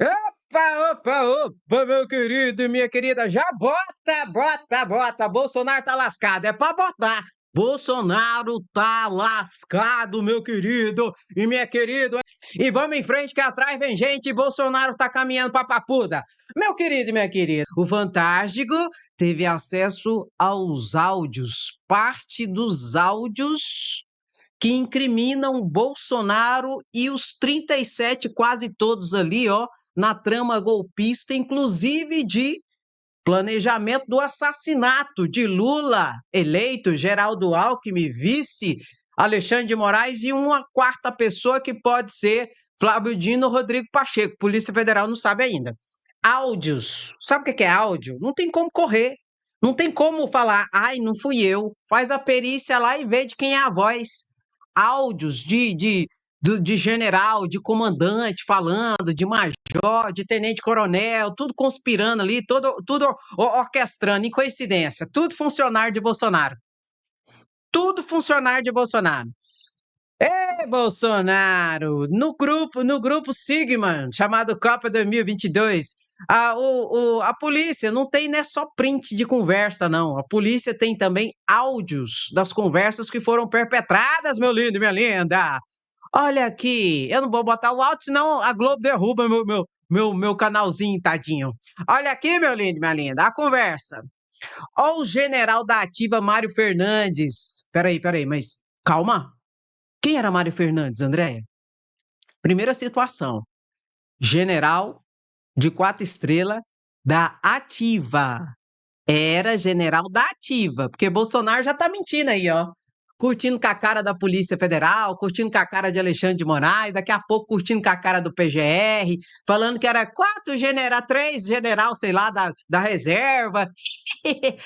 Opa, opa, opa, meu querido e minha querida, já bota, Bolsonaro tá lascado, é pra botar. Bolsonaro tá lascado, meu querido e minha querida. E vamos em frente que atrás vem gente e Bolsonaro tá caminhando pra papuda. Meu querido e minha querida, o Fantástico teve acesso aos áudios, parte dos áudios que incriminam Bolsonaro e os 37, quase todos ali, ó, na trama golpista, inclusive de planejamento do assassinato de Lula, eleito, Geraldo Alckmin, vice, Alexandre de Moraes e uma quarta pessoa que pode ser Flávio Dino ou Rodrigo Pacheco. Polícia Federal não sabe ainda. Áudios. Sabe o que é áudio? Não tem como correr. Não tem como falar, ai, não fui eu. Faz a perícia lá e vê de quem é a voz. Áudios de general, de comandante falando, de major, de tenente-coronel, tudo conspirando ali, tudo orquestrando, em coincidência. Tudo funcionário de Bolsonaro. Tudo funcionário de Bolsonaro. Bolsonaro, no grupo Sigma, chamado Copa 2022, a polícia não tem, né, só print de conversa, não. A polícia tem também áudios das conversas que foram perpetradas, meu lindo e minha linda. Olha aqui, eu não vou botar o áudio, senão a Globo derruba meu canalzinho, tadinho. Olha aqui, meu lindo e minha linda, a conversa. Ó o general da ativa, Mário Fernandes. Peraí, mas calma. Quem era Mário Fernandes, Andréia? Primeira situação, general de 4 estrelas da ativa. Era general da ativa, porque Bolsonaro já tá mentindo aí, ó. Curtindo com a cara da Polícia Federal, curtindo com a cara de Alexandre de Moraes, daqui a pouco curtindo com a cara do PGR, falando que era 3 general, sei lá, da reserva.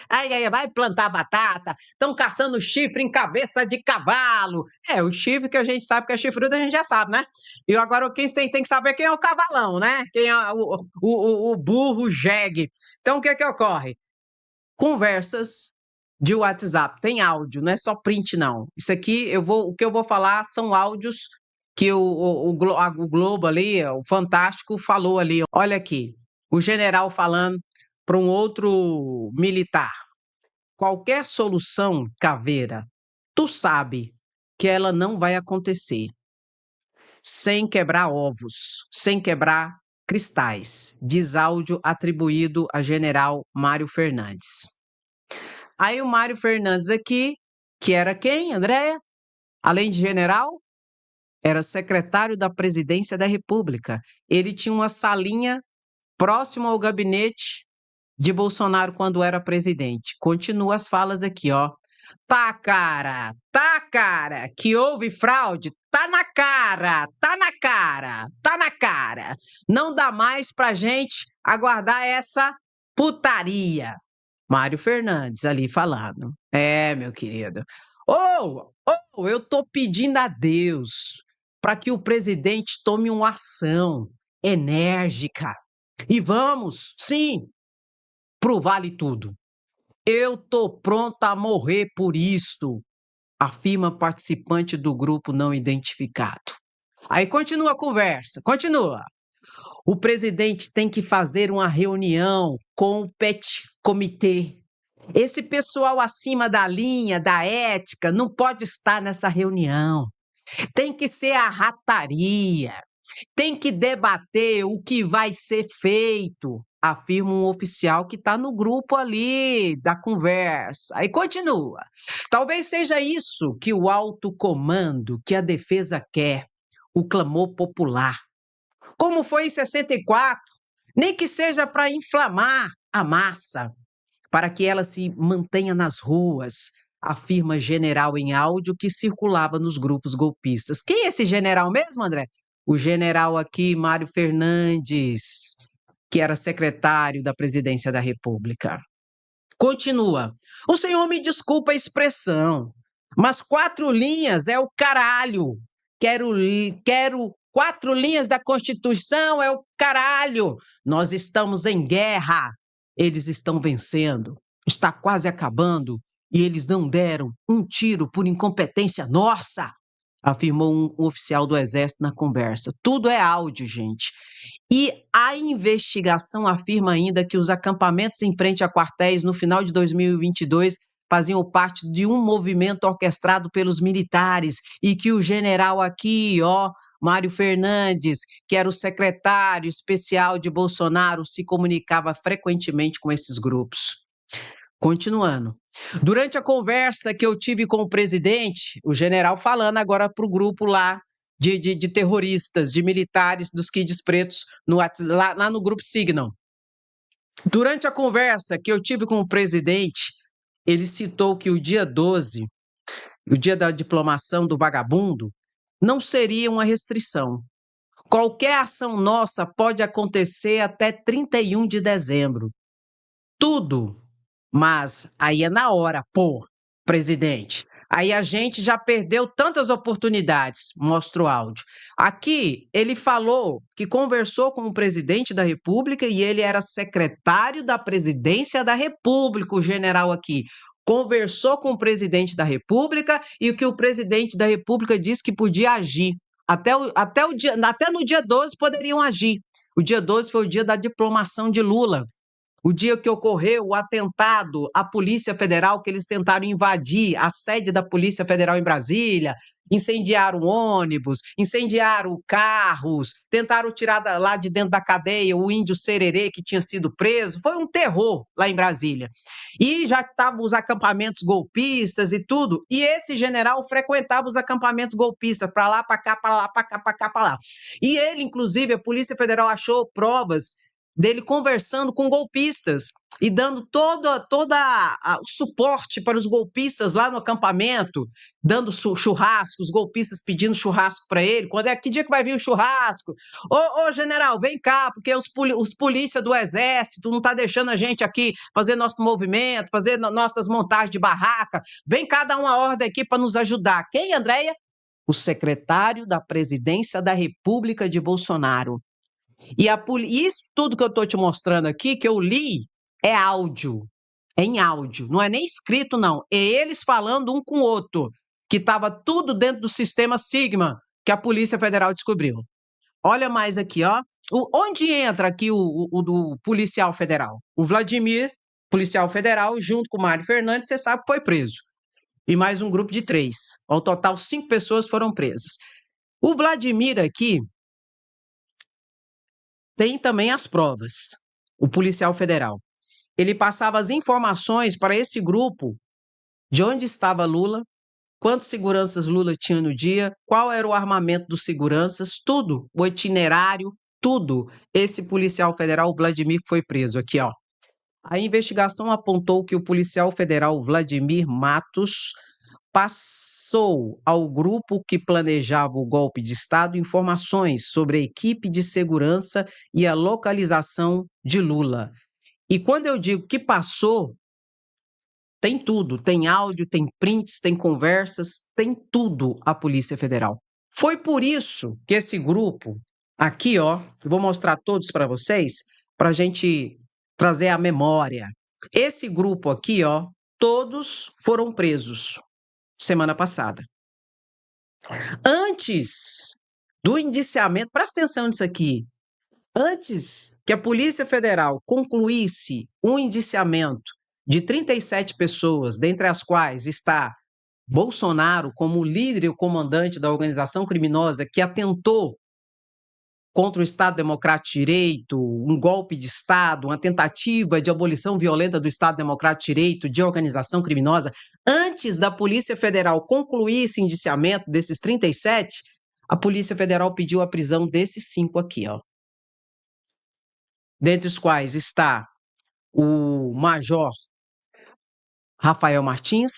Aí, vai plantar batata, estão caçando chifre em cabeça de cavalo. O chifre que a gente sabe que é chifrudo, a gente já sabe, né? E agora quem tem que saber quem é o cavalão, né? Quem é o burro jegue. Então, o que que ocorre? Conversas de WhatsApp, tem áudio, não é só print, não. Isso aqui, o que eu vou falar são áudios que o Globo ali, o Fantástico, falou ali. Olha aqui, o general falando para um outro militar. Qualquer solução, Caveira, tu sabe que ela não vai acontecer sem quebrar ovos, sem quebrar cristais, diz áudio atribuído a general Mário Fernandes. Aí o Mário Fernandes aqui, que era quem, Andréia? Além de general, era secretário da Presidência da República. Ele tinha uma salinha próximo ao gabinete de Bolsonaro quando era presidente. Continua as falas aqui, ó. Tá, cara, que houve fraude, tá na cara, tá na cara, tá na cara. Não dá mais pra gente aguardar essa putaria. Mário Fernandes ali falando. Meu querido. Eu tô pedindo a Deus para que o presidente tome uma ação enérgica. E vamos, sim, pro vale tudo. Eu tô pronta a morrer por isso, afirma participante do grupo não identificado. Aí continua a conversa, continua. O presidente tem que fazer uma reunião com o PET Comitê. Esse pessoal acima da linha, da ética, não pode estar nessa reunião. Tem que ser a rataria. Tem que debater o que vai ser feito, afirma um oficial que está no grupo ali da conversa. Aí continua. Talvez seja isso que o alto comando, que a defesa quer, o clamor popular. Como foi em 64, nem que seja para inflamar a massa, para que ela se mantenha nas ruas, afirma general em áudio que circulava nos grupos golpistas. Quem é esse general mesmo, André? O general aqui, Mário Fernandes, que era secretário da Presidência da República. Continua. O senhor me desculpa a expressão, mas 4 linhas é o caralho. Quero 4 linhas da Constituição, é o caralho. Nós estamos em guerra. Eles estão vencendo. Está quase acabando. E eles não deram um tiro por incompetência nossa. afirmou um oficial do Exército na conversa. Tudo é áudio, gente. E a investigação afirma ainda que os acampamentos em frente a quartéis no final de 2022 faziam parte de um movimento orquestrado pelos militares e que o general aqui, ó, Mário Fernandes, que era o secretário especial de Bolsonaro, se comunicava frequentemente com esses grupos. Continuando. Durante a conversa que eu tive com o presidente, o general falando agora para o grupo lá de terroristas, de militares dos Kids Pretos, lá no grupo Signal. Durante a conversa que eu tive com o presidente, ele citou que o dia 12, o dia da diplomação do vagabundo, não seria uma restrição. Qualquer ação nossa pode acontecer até 31 de dezembro. Tudo. Mas aí é na hora, pô, presidente. Aí a gente já perdeu tantas oportunidades, mostra o áudio. Aqui ele falou que conversou com o presidente da República e ele era secretário da Presidência da República, o general aqui. Conversou com o presidente da República e que o presidente da República disse que podia agir. Até no dia 12 poderiam agir. O dia 12 foi o dia da diplomação de Lula. O dia que ocorreu o atentado à Polícia Federal, que eles tentaram invadir a sede da Polícia Federal em Brasília, incendiaram ônibus, incendiaram carros, tentaram tirar lá de dentro da cadeia o índio Sererê que tinha sido preso. Foi um terror lá em Brasília. E já estavam os acampamentos golpistas e tudo. E esse general frequentava os acampamentos golpistas, para lá, para cá, para lá, para cá, para cá, para lá. E ele, inclusive, a Polícia Federal achou provas dele conversando com golpistas e dando todo o suporte para os golpistas lá no acampamento, dando churrasco, os golpistas pedindo churrasco para ele. Que dia que vai vir o churrasco? Ô, general, vem cá, porque os polícia do exército não tá deixando a gente aqui fazer nosso movimento, fazer nossas montagens de barraca. Vem cá dar uma ordem aqui para nos ajudar. Quem, Andréia? O secretário da Presidência da República de Bolsonaro. Isso tudo que eu estou te mostrando aqui, que eu li, é áudio. É em áudio. Não é nem escrito, não. É eles falando um com o outro. Que estava tudo dentro do sistema Sigma, que a Polícia Federal descobriu. Olha mais aqui, ó. Onde entra aqui o do policial federal? O Vladimir, policial federal, junto com o Mário Fernandes, você sabe que foi preso. E mais um grupo de 3. Ao total, 5 pessoas foram presas. O Vladimir aqui tem também as provas. O policial federal. Ele passava as informações para esse grupo de onde estava Lula, quantos seguranças Lula tinha no dia, qual era o armamento dos seguranças, tudo, o itinerário, tudo. Esse policial federal, o Vladimir, que foi preso aqui, ó. A investigação apontou que o policial federal Vladimir Matos passou ao grupo que planejava o golpe de Estado informações sobre a equipe de segurança e a localização de Lula. E quando eu digo que passou, tem tudo, tem áudio, tem prints, tem conversas, tem tudo a Polícia Federal. Foi por isso que esse grupo, aqui ó, eu vou mostrar todos para vocês, para a gente trazer a memória. Esse grupo aqui ó, todos foram presos semana passada. Antes do indiciamento, presta atenção nisso aqui, antes que a Polícia Federal concluísse um indiciamento de 37 pessoas, dentre as quais está Bolsonaro como líder e o comandante da organização criminosa que atentou contra o Estado Democrático de Direito, um golpe de Estado, uma tentativa de abolição violenta do Estado Democrático de Direito, de organização criminosa, antes da Polícia Federal concluir esse indiciamento desses 37, a Polícia Federal pediu a prisão desses 5 aqui, ó. Dentre os quais está o Major Rafael Martins,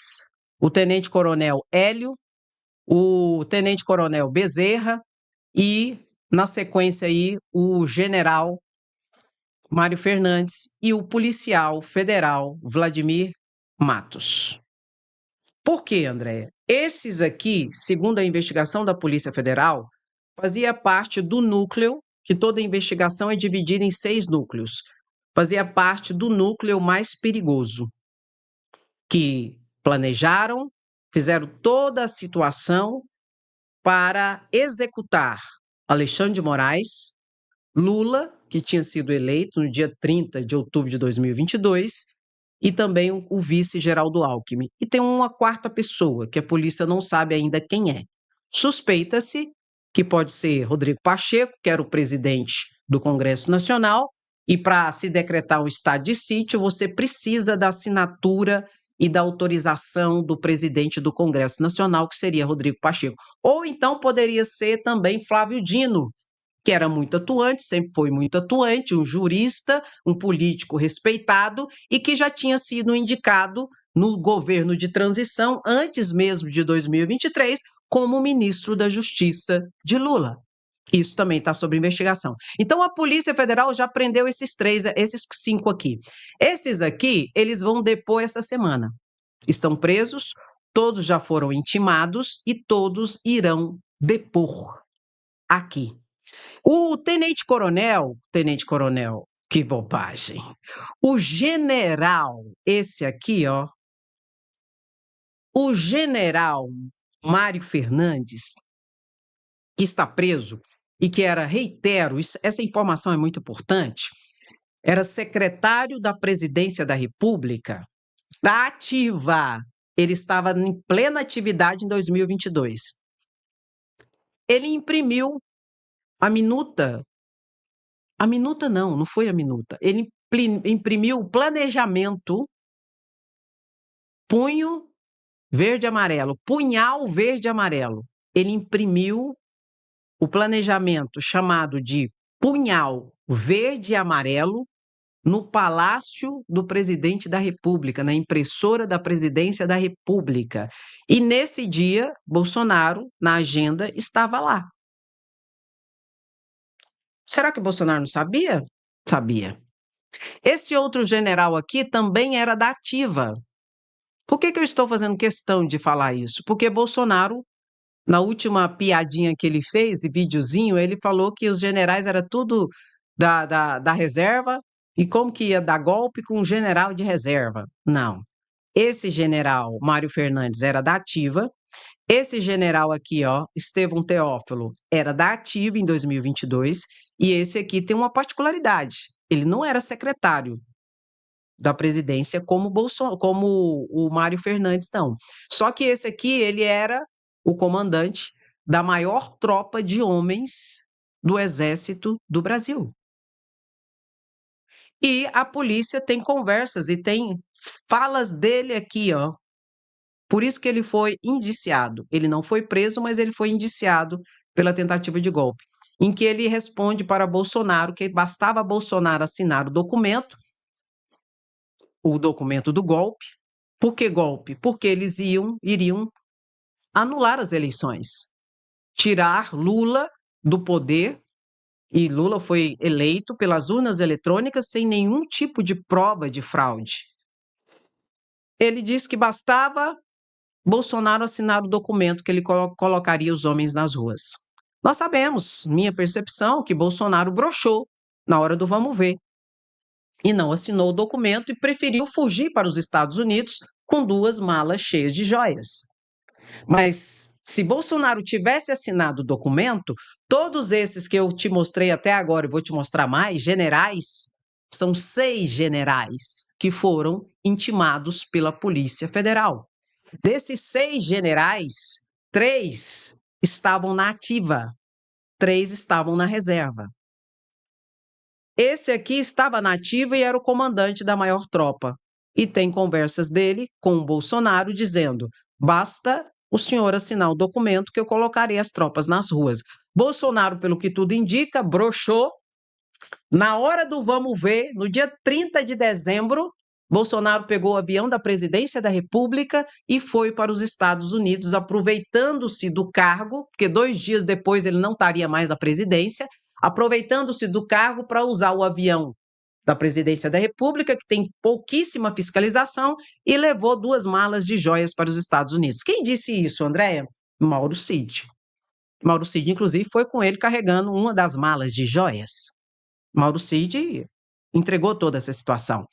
o Tenente Coronel Hélio, o Tenente Coronel Bezerra e, na sequência aí, o General Mário Fernandes e o policial federal Vladimir Matos. Por quê, Andréia? Esses aqui, segundo a investigação da Polícia Federal, fazia parte do núcleo, que toda investigação é dividida em 6 núcleos. Fazia parte do núcleo mais perigoso, que planejaram, fizeram toda a situação para executar Alexandre de Moraes, Lula, que tinha sido eleito no dia 30 de outubro de 2022, e também o vice Geraldo Alckmin. E tem uma quarta pessoa, que a polícia não sabe ainda quem é. Suspeita-se que pode ser Rodrigo Pacheco, que era o presidente do Congresso Nacional, e para se decretar um estado de sítio, você precisa da assinatura e da autorização do presidente do Congresso Nacional, que seria Rodrigo Pacheco. Ou então poderia ser também Flávio Dino, que era muito atuante, sempre foi muito atuante, um jurista, um político respeitado e que já tinha sido indicado no governo de transição, antes mesmo de 2023, como ministro da Justiça de Lula. Isso também está sob investigação. Então, a Polícia Federal já prendeu esses 5 aqui. Esses aqui, eles vão depor essa semana. Estão presos, todos já foram intimados e todos irão depor aqui. O tenente-coronel, que bobagem. O general, esse aqui, ó, o general Mário Fernandes, que está preso e que era, reitero, essa informação é muito importante, era secretário da Presidência da República, da ativa. Ele estava em plena atividade em 2022. Ele imprimiu a minuta. A minuta não foi a minuta. Ele imprimiu o planejamento, punho verde e amarelo, punhal verde e amarelo. Ele imprimiu o planejamento chamado de punhal verde e amarelo no Palácio do Presidente da República, na impressora da Presidência da República. E nesse dia, Bolsonaro, na agenda, estava lá. Será que Bolsonaro não sabia? Sabia. Esse outro general aqui também era da ativa. Por que eu estou fazendo questão de falar isso? Porque Bolsonaro, na última piadinha que ele fez, e videozinho, ele falou que os generais era tudo da reserva e como que ia dar golpe com um general de reserva. Não. Esse general, Mário Fernandes, era da ativa. Esse general aqui, ó, Estevão Teófilo, era da ativa em 2022. E esse aqui tem uma particularidade. Ele não era secretário da presidência como o Mário Fernandes, não. Só que esse aqui, ele era o comandante da maior tropa de homens do Exército do Brasil. E a polícia tem conversas e tem falas dele aqui, ó. Por isso que ele foi indiciado. Ele não foi preso, mas ele foi indiciado pela tentativa de golpe. Em que ele responde para Bolsonaro que bastava Bolsonaro assinar o documento do golpe. Por que golpe? Porque eles iriam anular as eleições, tirar Lula do poder, e Lula foi eleito pelas urnas eletrônicas sem nenhum tipo de prova de fraude. Ele disse que bastava Bolsonaro assinar o documento que ele colocaria os homens nas ruas. Nós sabemos, minha percepção, que Bolsonaro broxou na hora do vamos ver e não assinou o documento e preferiu fugir para os Estados Unidos com 2 malas cheias de joias. Mas se Bolsonaro tivesse assinado o documento, todos esses que eu te mostrei até agora, e vou te mostrar mais, generais, são 6 generais que foram intimados pela Polícia Federal. Desses 6 generais, 3 estavam na ativa, 3 estavam na reserva. Esse aqui estava na ativa e era o comandante da maior tropa. E tem conversas dele com o Bolsonaro dizendo: basta o senhor assinar o documento que eu colocarei as tropas nas ruas. Bolsonaro, pelo que tudo indica, broxou. Na hora do vamos ver, no dia 30 de dezembro, Bolsonaro pegou o avião da Presidência da República e foi para os Estados Unidos, aproveitando-se do cargo, porque 2 dias depois ele não estaria mais na presidência, aproveitando-se do cargo para usar o avião da Presidência da República, que tem pouquíssima fiscalização, e levou 2 malas de joias para os Estados Unidos. Quem disse isso, Andréia? Mauro Cid. Mauro Cid, inclusive, foi com ele carregando uma das malas de joias. Mauro Cid entregou toda essa situação.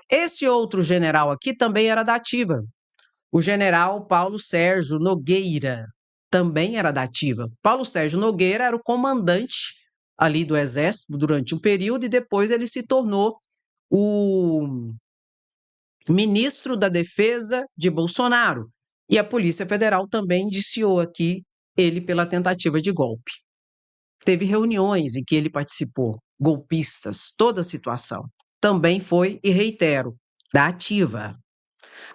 Esse outro general aqui também era da ativa, o general Paulo Sérgio Nogueira. também era da ativa. Paulo Sérgio Nogueira era o comandante ali do Exército durante um período e depois ele se tornou o ministro da Defesa de Bolsonaro. E a Polícia Federal também indiciou aqui ele pela tentativa de golpe. Teve reuniões em que ele participou, golpistas, toda a situação. Também foi, e reitero, da ativa.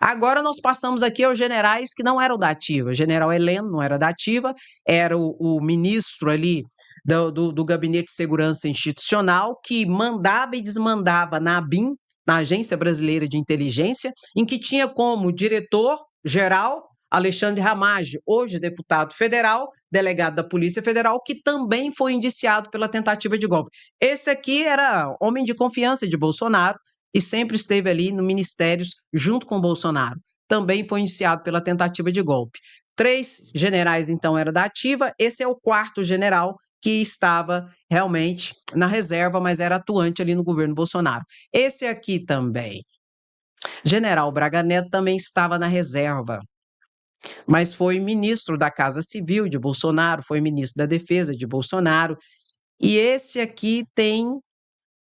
Agora nós passamos aqui aos generais que não eram da ativa. General Heleno não era da ativa, era o ministro ali do Gabinete de Segurança Institucional que mandava e desmandava na ABIN, na Agência Brasileira de Inteligência, em que tinha como diretor-geral Alexandre Ramage, hoje deputado federal, delegado da Polícia Federal, que também foi indiciado pela tentativa de golpe. Esse aqui era homem de confiança de Bolsonaro, e sempre esteve ali no ministérios junto com Bolsonaro. Também foi indiciado pela tentativa de golpe. 3 generais, então, eram da ativa, esse é o 4º general que estava realmente na reserva, mas era atuante ali no governo Bolsonaro. Esse aqui também, general Braga Neto, também estava na reserva, mas foi ministro da Casa Civil de Bolsonaro, foi ministro da Defesa de Bolsonaro, e esse aqui tem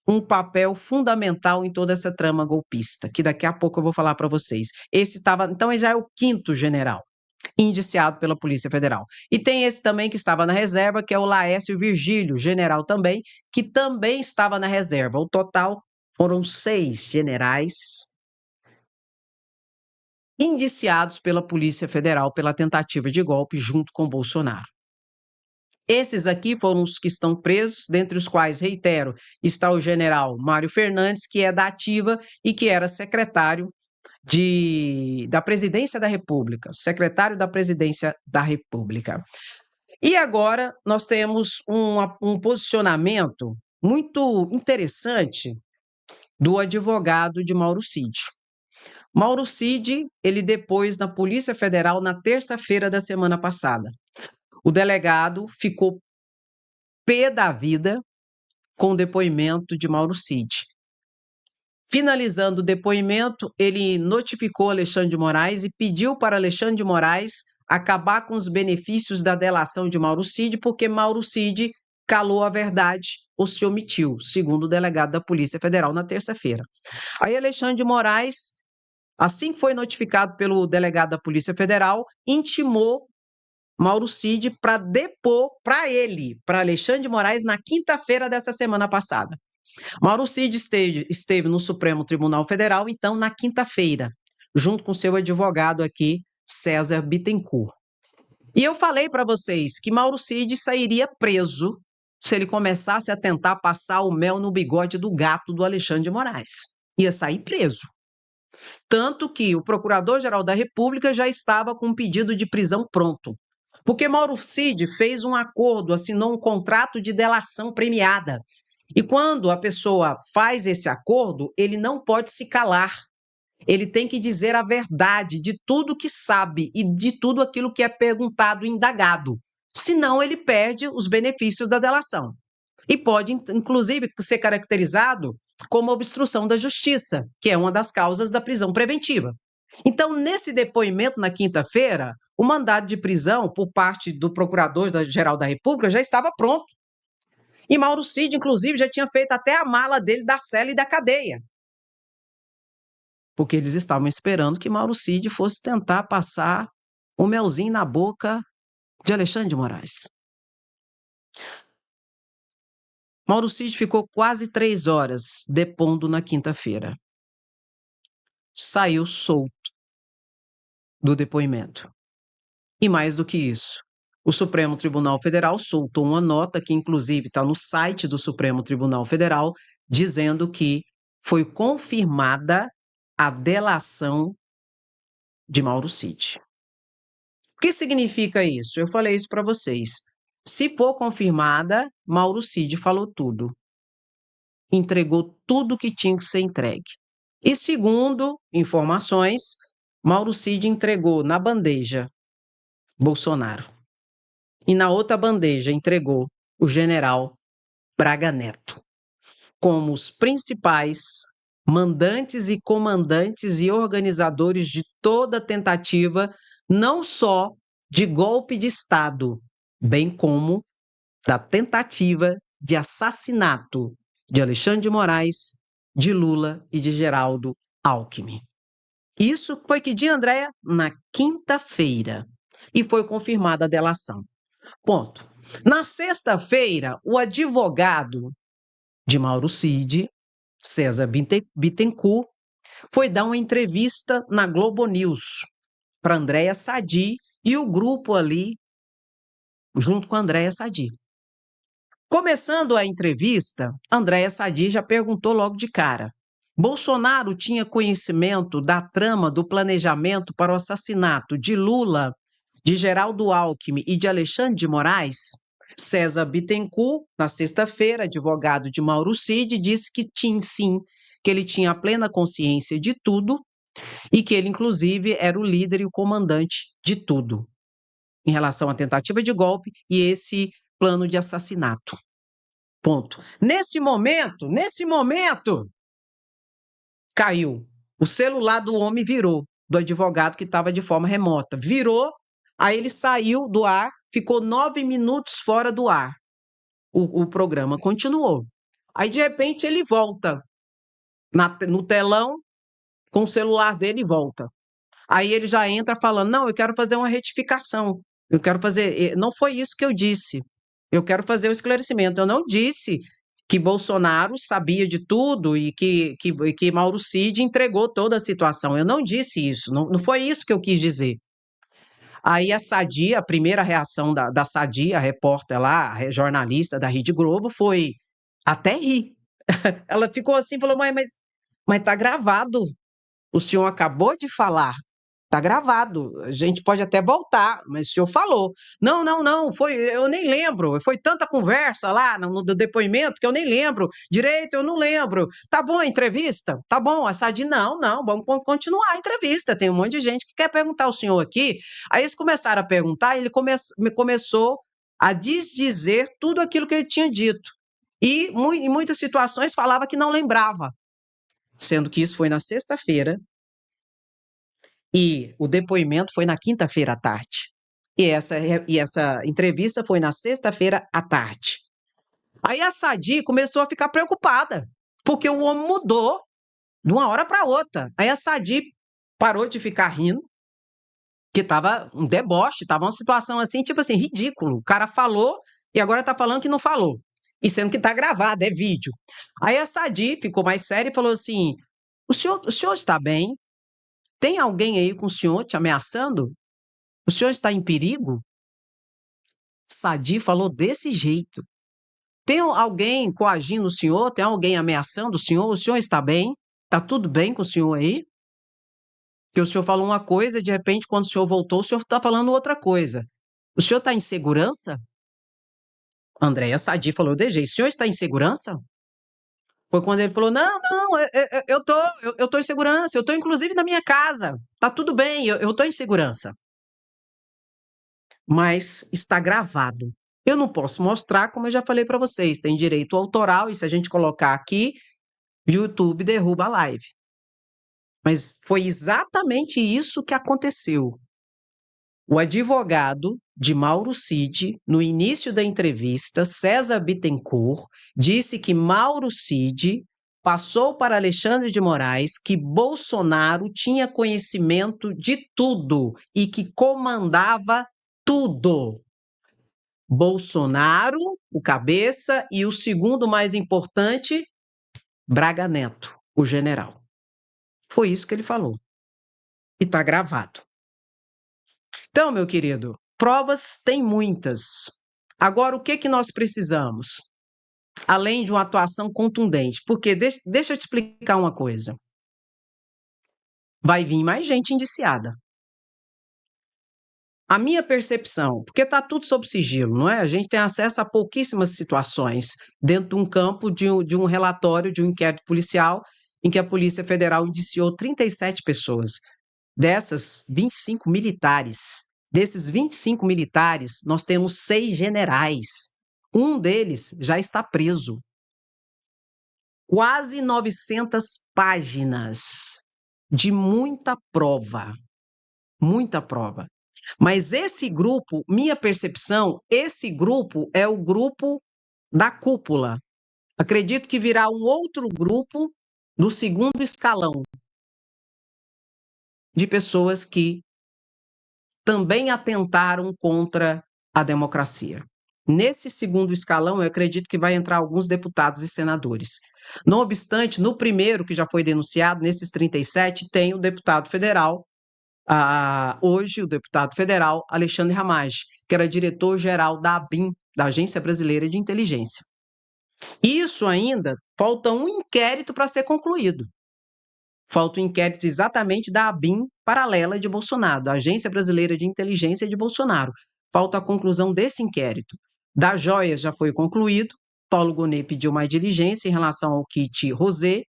um papel fundamental em toda essa trama golpista, que daqui a pouco eu vou falar para vocês. Esse estava, então, ele já é o 5º general indiciado pela Polícia Federal. E tem esse também que estava na reserva, que é o Laércio Virgílio, general também, que também estava na reserva. O total foram 6 generais indiciados pela Polícia Federal pela tentativa de golpe junto com Bolsonaro. Esses aqui foram os que estão presos, dentre os quais, reitero, está o general Mário Fernandes, que é da ativa e que era secretário da Presidência da República, secretário da Presidência da República. E agora nós temos um posicionamento muito interessante do advogado de Mauro Cid. Mauro Cid, ele depois na Polícia Federal na terça-feira da semana passada. O delegado ficou pé da vida com o depoimento de Mauro Cid. Finalizando o depoimento, ele notificou Alexandre de Moraes e pediu para Alexandre de Moraes acabar com os benefícios da delação de Mauro Cid, porque Mauro Cid calou a verdade ou se omitiu, segundo o delegado da Polícia Federal na terça-feira. Aí Alexandre de Moraes, assim que foi notificado pelo delegado da Polícia Federal, intimou Mauro Cid para depor para ele, para Alexandre de Moraes, na quinta-feira dessa semana passada. Mauro Cid esteve no Supremo Tribunal Federal, então, na quinta-feira, junto com seu advogado aqui, César Bittencourt. E eu falei para vocês que Mauro Cid sairia preso se ele começasse a tentar passar o mel no bigode do gato do Alexandre de Moraes. Ia sair preso. Tanto que o Procurador-Geral da República já estava com um pedido de prisão pronto. Porque Mauro Cid fez um acordo, assinou um contrato de delação premiada. E quando a pessoa faz esse acordo, ele não pode se calar. Ele tem que dizer a verdade de tudo que sabe e de tudo aquilo que é perguntado e indagado. Senão, ele perde os benefícios da delação. E pode, inclusive, ser caracterizado como obstrução da justiça, que é uma das causas da prisão preventiva. Então, nesse depoimento, na quinta-feira, o mandado de prisão por parte do Procurador-Geral da República já estava pronto. E Mauro Cid, inclusive, já tinha feito até a mala dele da cela e da cadeia. Porque eles estavam esperando que Mauro Cid fosse tentar passar o melzinho na boca de Alexandre de Moraes. Mauro Cid ficou quase 3 horas depondo na quinta-feira. Saiu solto do depoimento. E mais do que isso, o Supremo Tribunal Federal soltou uma nota que, inclusive, está no site do Supremo Tribunal Federal, dizendo que foi confirmada a delação de Mauro Cid. O que significa isso? Eu falei isso para vocês. Se for confirmada, Mauro Cid falou tudo. Entregou tudo que tinha que ser entregue. E segundo informações, Mauro Cid entregou na bandeja Bolsonaro. E na outra bandeja entregou o general Braga Neto, como os principais mandantes e comandantes e organizadores de toda a tentativa, não só de golpe de Estado, bem como da tentativa de assassinato de Alexandre de Moraes, de Lula e de Geraldo Alckmin. Isso foi que dia, Andréia? Na quinta-feira. E foi confirmada a delação. Ponto. Na sexta-feira, o advogado de Mauro Cid, César Bittencourt, foi dar uma entrevista na Globo News para Andréia Sadi e o grupo ali, junto com a Andréia Sadi. Começando a entrevista, Andréia Sadi já perguntou logo de cara: Bolsonaro tinha conhecimento da trama do planejamento para o assassinato de Lula, de Geraldo Alckmin e de Alexandre de Moraes? César Bittencourt, na sexta-feira, advogado de Mauro Cid, disse que tinha sim, que ele tinha plena consciência de tudo e que ele, inclusive, era o líder e o comandante de tudo em relação à tentativa de golpe e esse plano de assassinato. Ponto. Nesse momento, caiu. O celular do homem virou, do advogado que estava de forma remota. Virou, aí ele saiu do ar, ficou 9 minutos fora do ar. O programa continuou. Aí, de repente, ele volta no telão com o celular dele e volta. Aí ele já entra falando: não, eu quero fazer uma retificação. Eu quero fazer. Não foi isso que eu disse. Eu quero fazer o esclarecimento. Eu não disse que Bolsonaro sabia de tudo e que Mauro Cid entregou toda a situação. Eu não disse isso. Não, não foi isso que eu quis dizer. Aí a Sadi, a primeira reação da Sadi, a repórter lá, a jornalista da Rede Globo, foi até rir. Ela ficou assim, falou: mas tá gravado. O senhor acabou de falar. Tá gravado. A gente pode até voltar, mas o senhor falou. Não, não, não, foi, eu nem lembro. Foi tanta conversa lá no depoimento que eu nem lembro. Direito, eu não lembro. Tá bom a entrevista? Tá bom. A Sadi, não, não, vamos continuar a entrevista. Tem um monte de gente que quer perguntar ao senhor aqui. Aí eles começaram a perguntar e ele começou a desdizer tudo aquilo que ele tinha dito. E em muitas situações falava que não lembrava, sendo que isso foi na sexta-feira e o depoimento foi na quinta-feira à tarde. E essa entrevista foi na sexta-feira à tarde. Aí a Sadi começou a ficar preocupada, porque o homem mudou de uma hora para outra. Aí a Sadi parou de ficar rindo, que estava um deboche, estava uma situação assim, tipo assim, ridículo. O cara falou e agora está falando que não falou. E sendo que está gravado, é vídeo. Aí a Sadi ficou mais séria e falou assim: o senhor está bem? Tem alguém aí com o senhor te ameaçando? O senhor está em perigo? Sadi falou desse jeito. Tem alguém coagindo o senhor? Tem alguém ameaçando o senhor? O senhor está bem? Está tudo bem com o senhor aí? Que o senhor falou uma coisa e de repente, quando o senhor voltou, o senhor está falando outra coisa. O senhor está em segurança? Andréia Sadi falou de jeito. O senhor está em segurança? Foi quando ele falou: não, não, eu tô em segurança, eu tô inclusive na minha casa. Tá tudo bem, eu tô em segurança. Mas está gravado. Eu não posso mostrar, como eu já falei para vocês, tem direito autoral e se a gente colocar aqui, o YouTube derruba a live. Mas foi exatamente isso que aconteceu. O advogado de Mauro Cid, no início da entrevista, César Bittencourt, disse que Mauro Cid passou para Alexandre de Moraes que Bolsonaro tinha conhecimento de tudo e que comandava tudo. Bolsonaro, o cabeça, e o segundo mais importante, Braga Neto, o general. Foi isso que ele falou. E está gravado. Então, meu querido, provas tem muitas. Agora, o que que nós precisamos? Além de uma atuação contundente. Porque, deixa eu te explicar uma coisa. Vai vir mais gente indiciada. A minha percepção, porque está tudo sob sigilo, não é? A gente tem acesso a pouquíssimas situações dentro de um campo de um relatório, de um inquérito policial, em que a Polícia Federal indiciou 37 pessoas. Dessas, 25 militares. Desses 25 militares, nós temos 6 generais. Um deles já está preso. Quase 900 páginas de muita prova. Muita prova. Mas esse grupo, minha percepção, esse grupo é o grupo da cúpula. Acredito que virá um outro grupo do segundo escalão de pessoas que também atentaram contra a democracia. Nesse segundo escalão, eu acredito que vai entrar alguns deputados e senadores. Não obstante, no primeiro que já foi denunciado, nesses 37, tem o deputado federal, hoje o deputado federal Alexandre Ramage, que era diretor-geral da ABIN, da Agência Brasileira de Inteligência. Isso ainda falta um inquérito para ser concluído. Falta o inquérito exatamente da ABIN paralela de Bolsonaro, da Agência Brasileira de Inteligência de Bolsonaro. Falta a conclusão desse inquérito. Da Joias já foi concluído. Paulo Gonet pediu mais diligência em relação ao kit Rosé,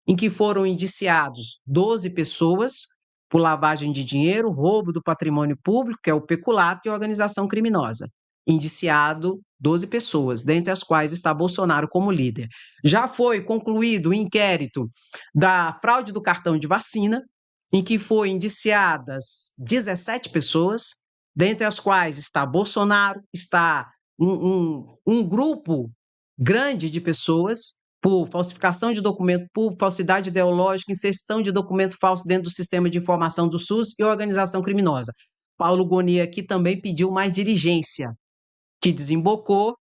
em que foram indiciados 12 pessoas por lavagem de dinheiro, roubo do patrimônio público, que é o peculato, e organização criminosa. Indiciado 12 pessoas, dentre as quais está Bolsonaro como líder. Já foi concluído o inquérito da fraude do cartão de vacina, em que foi indiciadas 17 pessoas, dentre as quais está Bolsonaro, está um grupo grande de pessoas por falsificação de documento, por falsidade ideológica, inserção de documento falso dentro do sistema de informação do SUS e organização criminosa. Paulo Gonet aqui também pediu mais diligência, que desembocou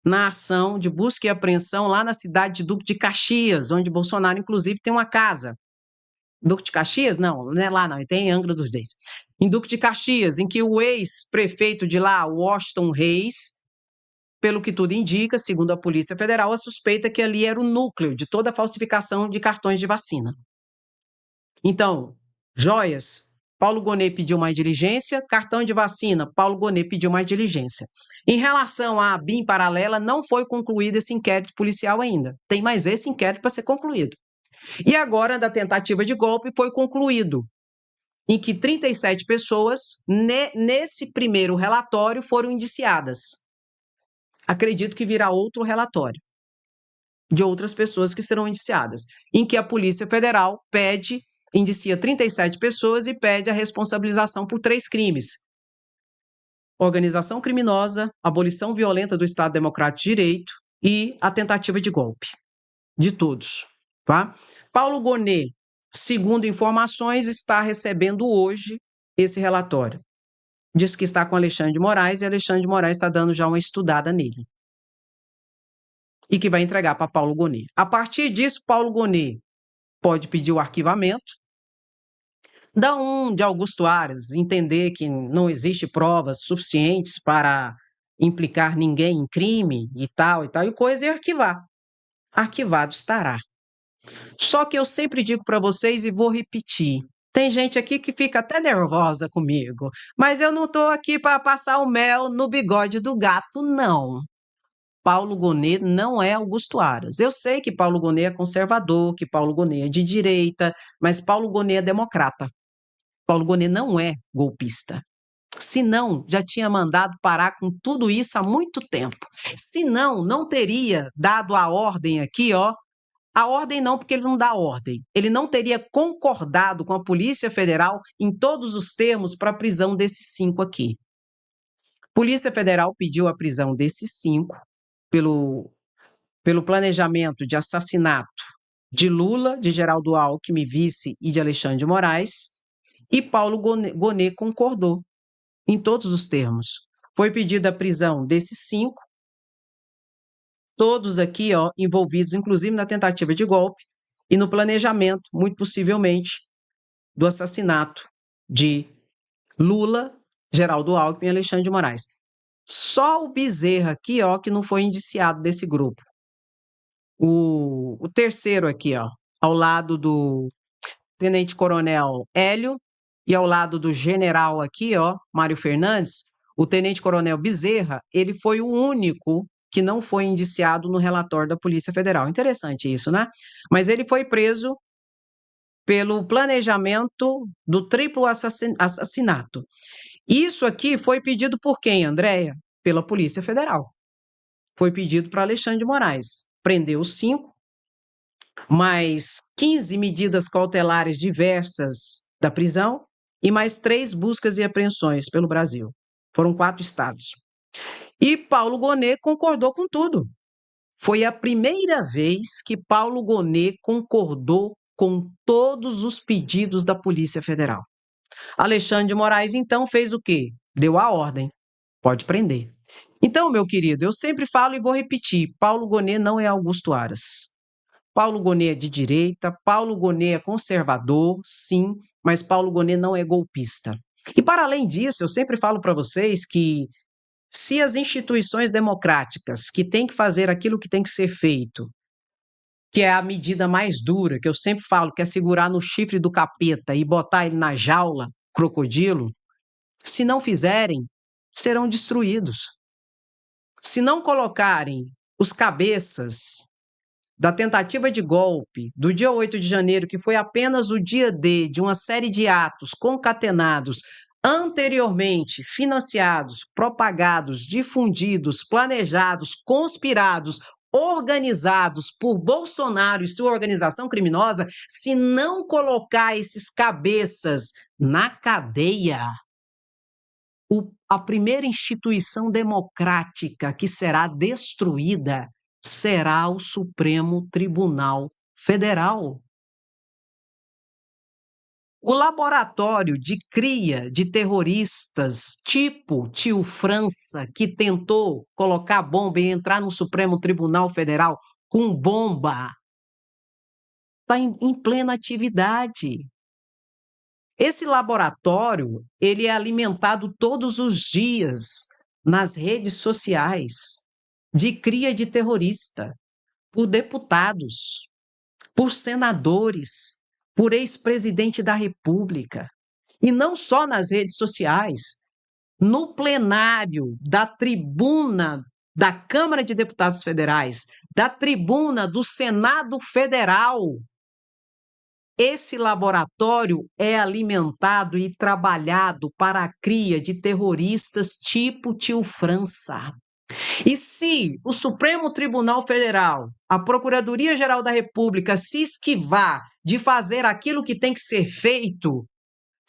na ação de busca e apreensão lá na cidade de Duque de Caxias, onde Bolsonaro, inclusive, tem uma casa. Duque de Caxias? Não é lá, não, ele tem em Angra dos Reis. Em Duque de Caxias, em que o ex-prefeito de lá, Washington Reis, pelo que tudo indica, segundo a Polícia Federal, a suspeita é que ali era o núcleo de toda a falsificação de cartões de vacina. Então, joias, Paulo Gonet pediu mais diligência, cartão de vacina, Paulo Gonet pediu mais diligência. Em relação à BIM paralela, não foi concluído esse inquérito policial ainda. Tem mais esse inquérito para ser concluído. E agora, da tentativa de golpe, foi concluído, em que 37 pessoas, nesse primeiro relatório, foram indiciadas. Acredito que virá outro relatório de outras pessoas que serão indiciadas, em que a Polícia Federal indicia 37 pessoas e pede a responsabilização por 3 crimes: organização criminosa, abolição violenta do Estado Democrático de Direito e a tentativa de golpe, de todos, tá? Paulo Gonet, segundo informações, está recebendo hoje esse relatório. Diz que está com Alexandre de Moraes e Alexandre de Moraes está dando já uma estudada nele. E que vai entregar para Paulo Gonet. A partir disso, Paulo Gonet pode pedir o arquivamento, dá de Augusto Aras entender que não existe provas suficientes para implicar ninguém em crime e tal, e coisa, e arquivar. Arquivado estará. Só que eu sempre digo para vocês e vou repetir, tem gente aqui que fica até nervosa comigo, mas eu não estou aqui para passar o mel no bigode do gato, não. Paulo Gonet não é Augusto Aras. Eu sei que Paulo Gonet é conservador, que Paulo Gonet é de direita, mas Paulo Gonet é democrata. Paulo Gonet não é golpista. Se não, já tinha mandado parar com tudo isso há muito tempo. Se não, não teria dado a ordem aqui, ó. A ordem não, porque ele não dá ordem. Ele não teria concordado com a Polícia Federal em todos os termos para a prisão desses 5 aqui. Polícia Federal pediu a prisão desses 5 pelo planejamento de assassinato de Lula, de Geraldo Alckmin, vice, e de Alexandre de Moraes, e Paulo Gonet concordou em todos os termos. Foi pedida a prisão desses 5, todos aqui, ó, envolvidos, inclusive na tentativa de golpe e no planejamento, muito possivelmente, do assassinato de Lula, Geraldo Alckmin e Alexandre de Moraes. Só o Bezerra aqui, ó, que não foi indiciado desse grupo. O terceiro aqui, ó, ao lado do tenente-coronel Hélio e ao lado do general aqui, ó, Mário Fernandes, o tenente-coronel Bezerra, ele foi o único que não foi indiciado no relatório da Polícia Federal. Interessante isso, né? Mas ele foi preso pelo planejamento do triplo assassinato. Isso aqui foi pedido por quem, Andréia? Pela Polícia Federal. Foi pedido para Alexandre de Moraes. Prendeu os 5, mais 15 medidas cautelares diversas da prisão, e mais 3 buscas e apreensões pelo Brasil. Foram 4 estados. E Paulo Gonet concordou com tudo. Foi a primeira vez que Paulo Gonet concordou com todos os pedidos da Polícia Federal. Alexandre de Moraes, então, fez o quê? Deu a ordem. Pode prender. Então, meu querido, eu sempre falo e vou repetir: Paulo Gonet não é Augusto Aras. Paulo Gonet é de direita, Paulo Gonet é conservador, sim, mas Paulo Gonet não é golpista. E para além disso, eu sempre falo para vocês que se as instituições democráticas que têm que fazer aquilo que tem que ser feito, que é a medida mais dura, que eu sempre falo que é segurar no chifre do capeta e botar ele na jaula, crocodilo, se não fizerem, serão destruídos. Se não colocarem os cabeças da tentativa de golpe do dia 8 de janeiro, que foi apenas o dia D de uma série de atos concatenados, anteriormente financiados, propagados, difundidos, planejados, conspirados, organizados por Bolsonaro e sua organização criminosa, se não colocar esses cabeças na cadeia, a primeira instituição democrática que será destruída será o Supremo Tribunal Federal. O laboratório de cria de terroristas, tipo Tio França, que tentou colocar bomba e entrar no Supremo Tribunal Federal com bomba, está em plena atividade. Esse laboratório, ele é alimentado todos os dias nas redes sociais de cria de terrorista, por deputados, por senadores, por ex-presidente da República. E não só nas redes sociais, no plenário da tribuna da Câmara de Deputados Federais, da tribuna do Senado Federal, esse laboratório é alimentado e trabalhado para a cria de terroristas tipo Tio França. E se o Supremo Tribunal Federal, a Procuradoria-Geral da República se esquivar de fazer aquilo que tem que ser feito,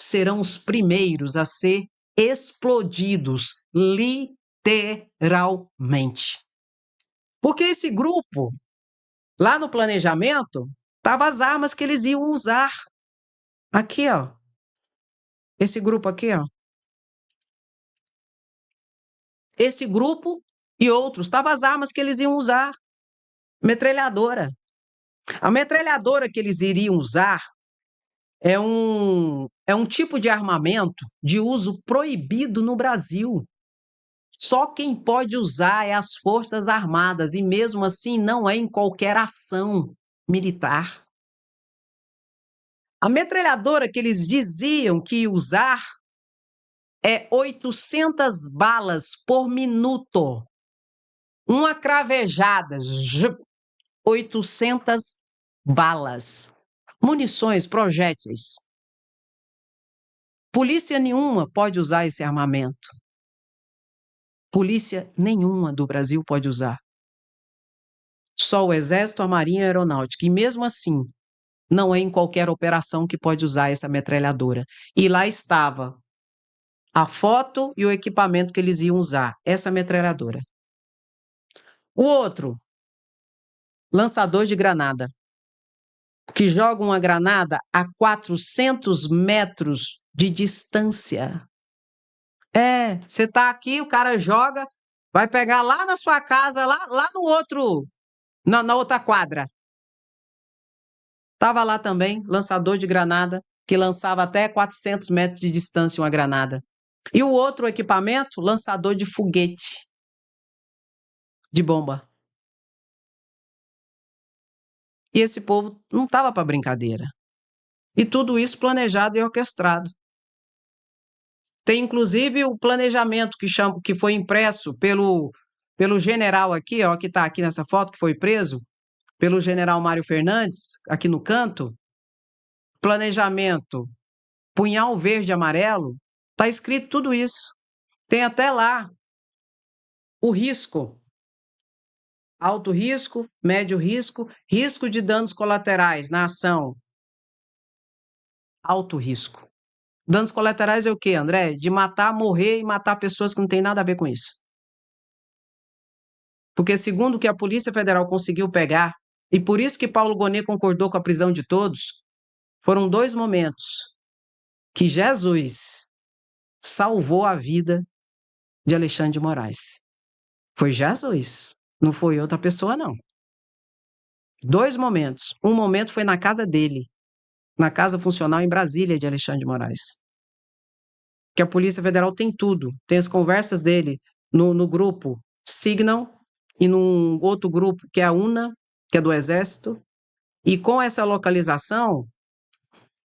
serão os primeiros a ser explodidos, literalmente. Porque esse grupo, lá no planejamento, estavam as armas que eles iam usar. Aqui, ó. Esse grupo aqui, ó. Esse grupo e outros, estavam as armas que eles iam usar. Metralhadora. A metralhadora que eles iriam usar é um tipo de armamento de uso proibido no Brasil. Só quem pode usar é as Forças Armadas, e mesmo assim não é em qualquer ação militar. A metralhadora que eles diziam que ia usar é 800 balas por minuto. Uma cravejada, 800 balas. Munições, projéteis. Polícia nenhuma pode usar esse armamento. Polícia nenhuma do Brasil pode usar. Só o Exército, a Marinha e a Aeronáutica. E mesmo assim, não é em qualquer operação que pode usar essa metralhadora. E lá estava a foto e o equipamento que eles iam usar, essa metralhadora. O outro, lançador de granada, que joga uma granada a 400 metros de distância. Você está aqui, o cara joga, vai pegar lá na sua casa, lá no outro, na outra quadra. Estava lá também, lançador de granada, que lançava até 400 metros de distância uma granada. E o outro equipamento, lançador de foguete, de bomba. E esse povo não estava para brincadeira. E tudo isso planejado e orquestrado. Tem inclusive o planejamento que foi impresso pelo general aqui, ó, que está aqui nessa foto, que foi preso, pelo general Mário Fernandes, aqui no canto. Planejamento punhal verde e amarelo, está escrito tudo isso. Tem até lá o risco. Alto risco, médio risco, risco de danos colaterais na ação. Alto risco. Danos colaterais é o quê, André? De matar, morrer e matar pessoas que não têm nada a ver com isso. Porque, segundo o que a Polícia Federal conseguiu pegar, e por isso que Paulo Gonet concordou com a prisão de todos, foram 2 momentos que Jesus salvou a vida de Alexandre de Moraes. Foi Jesus, não foi outra pessoa, não. 2 momentos. Um momento foi na casa dele, na casa funcional em Brasília de Alexandre de Moraes. Que a Polícia Federal tem tudo. Tem as conversas dele no grupo Signal e num outro grupo que é a UNA, que é do Exército. E com essa localização,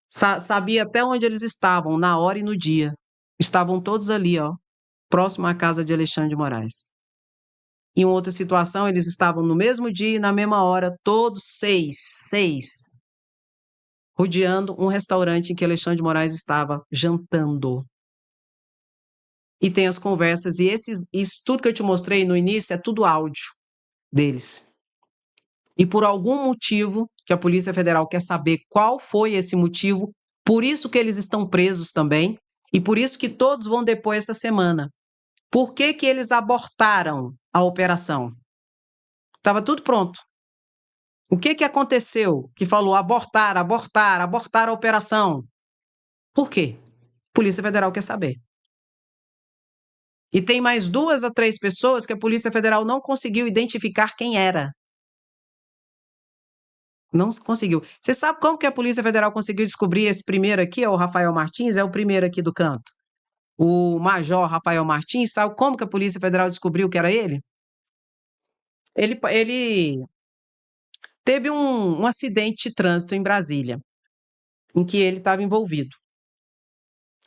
sabia até onde eles estavam, na hora e no dia. Estavam todos ali, ó, próximo à casa de Alexandre de Moraes. Em outra situação, eles estavam no mesmo dia e na mesma hora, todos seis, rodeando um restaurante em que Alexandre de Moraes estava jantando. E tem as conversas, e isso tudo que eu te mostrei no início é tudo áudio deles. E por algum motivo, que a Polícia Federal quer saber qual foi esse motivo, por isso que eles estão presos também, e por isso que todos vão depor essa semana. Por que que eles abortaram a operação? Estava tudo pronto. O que que aconteceu que falou abortar, abortar, abortar a operação? Por quê? Polícia Federal quer saber. E tem mais 2 a 3 pessoas que a Polícia Federal não conseguiu identificar quem era. Não conseguiu. Você sabe como que a Polícia Federal conseguiu descobrir esse primeiro aqui, o Rafael Martins? É o primeiro aqui do canto. O Major Rafael Martins, sabe como que a Polícia Federal descobriu que era ele? Ele teve um acidente de trânsito em Brasília, em que ele estava envolvido.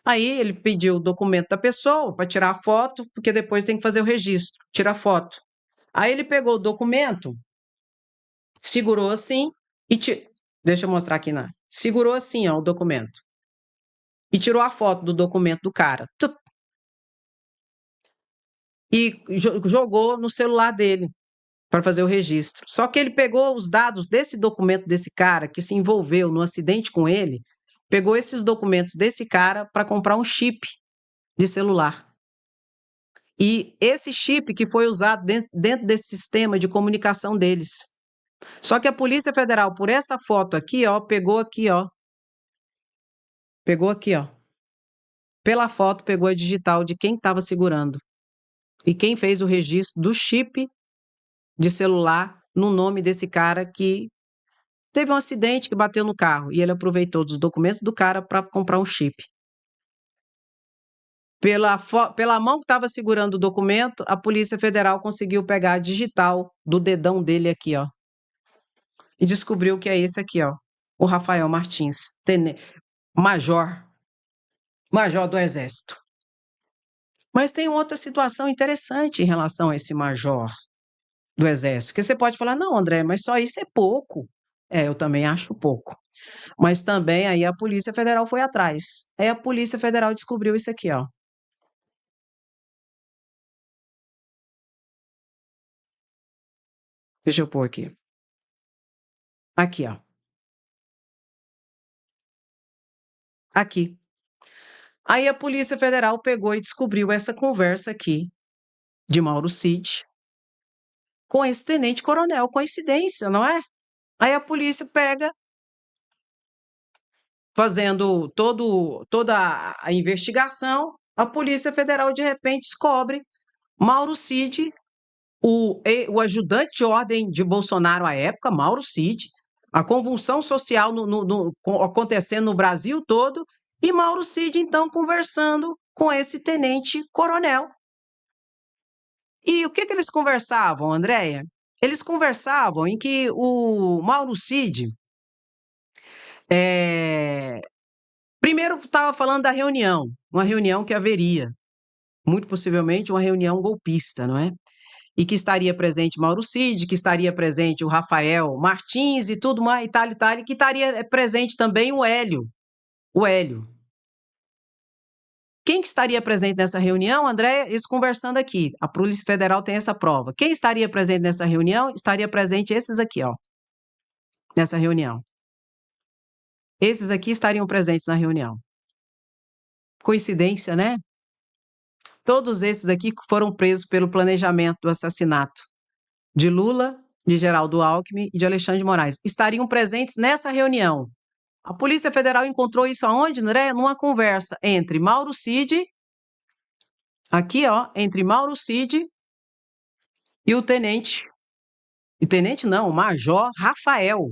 Aí ele pediu o documento da pessoa para tirar a foto, porque depois tem que fazer o registro, tira a foto. Aí ele pegou o documento, segurou assim e deixa eu mostrar aqui na. Segurou assim, ó, o documento. E tirou a foto do documento do cara. E jogou no celular dele para fazer o registro. Só que ele pegou os dados desse documento desse cara que se envolveu no acidente com ele, pegou esses documentos desse cara para comprar um chip de celular. E esse chip que foi usado dentro desse sistema de comunicação deles. Só que a Polícia Federal, por essa foto aqui, ó, pegou aqui, ó. Pegou aqui, ó. Pela foto, pegou a digital de quem estava segurando. E quem fez o registro do chip de celular no nome desse cara que teve um acidente que bateu no carro. E ele aproveitou dos documentos do cara para comprar um chip. Pela mão que estava segurando o documento, a Polícia Federal conseguiu pegar a digital do dedão dele aqui, ó. E descobriu que é esse aqui, ó. O Rafael Martins, major, major do Exército. Mas tem outra situação interessante em relação a esse major do Exército, que você pode falar, não, André, mas só isso é pouco. É, eu também acho pouco. Mas também aí a Polícia Federal foi atrás. Aí a Polícia Federal descobriu isso aqui, ó. Deixa eu pôr aqui. Aqui, ó. Aqui. Aí a Polícia Federal pegou e descobriu essa conversa aqui de Mauro Cid com esse tenente-coronel. Coincidência, não é? Aí a polícia pega, fazendo toda a investigação, a Polícia Federal de repente descobre Mauro Cid, o ajudante de ordem de Bolsonaro à época, Mauro Cid, a convulsão social acontecendo no Brasil todo, e Mauro Cid, então, conversando com esse tenente-coronel. E o que que eles conversavam, Andréia? Eles conversavam em que o Mauro Cid, primeiro estava falando da reunião, uma reunião que haveria, muito possivelmente uma reunião golpista, não é? E que estaria presente Mauro Cid, que estaria presente o Rafael Martins e tudo mais, e tal, e que estaria presente também o Hélio. O Hélio. Quem que estaria presente nessa reunião, André? Eles conversando aqui. A Polícia Federal tem essa prova. Quem estaria presente nessa reunião? Estaria presente esses aqui, ó. Nessa reunião. Esses aqui estariam presentes na reunião. Coincidência, né? Todos esses aqui foram presos pelo planejamento do assassinato de Lula, de Geraldo Alckmin e de Alexandre de Moraes. Estariam presentes nessa reunião. A Polícia Federal encontrou isso aonde, André? Numa conversa entre Mauro Cid, aqui, ó, entre Mauro Cid e o tenente não, o major Rafael.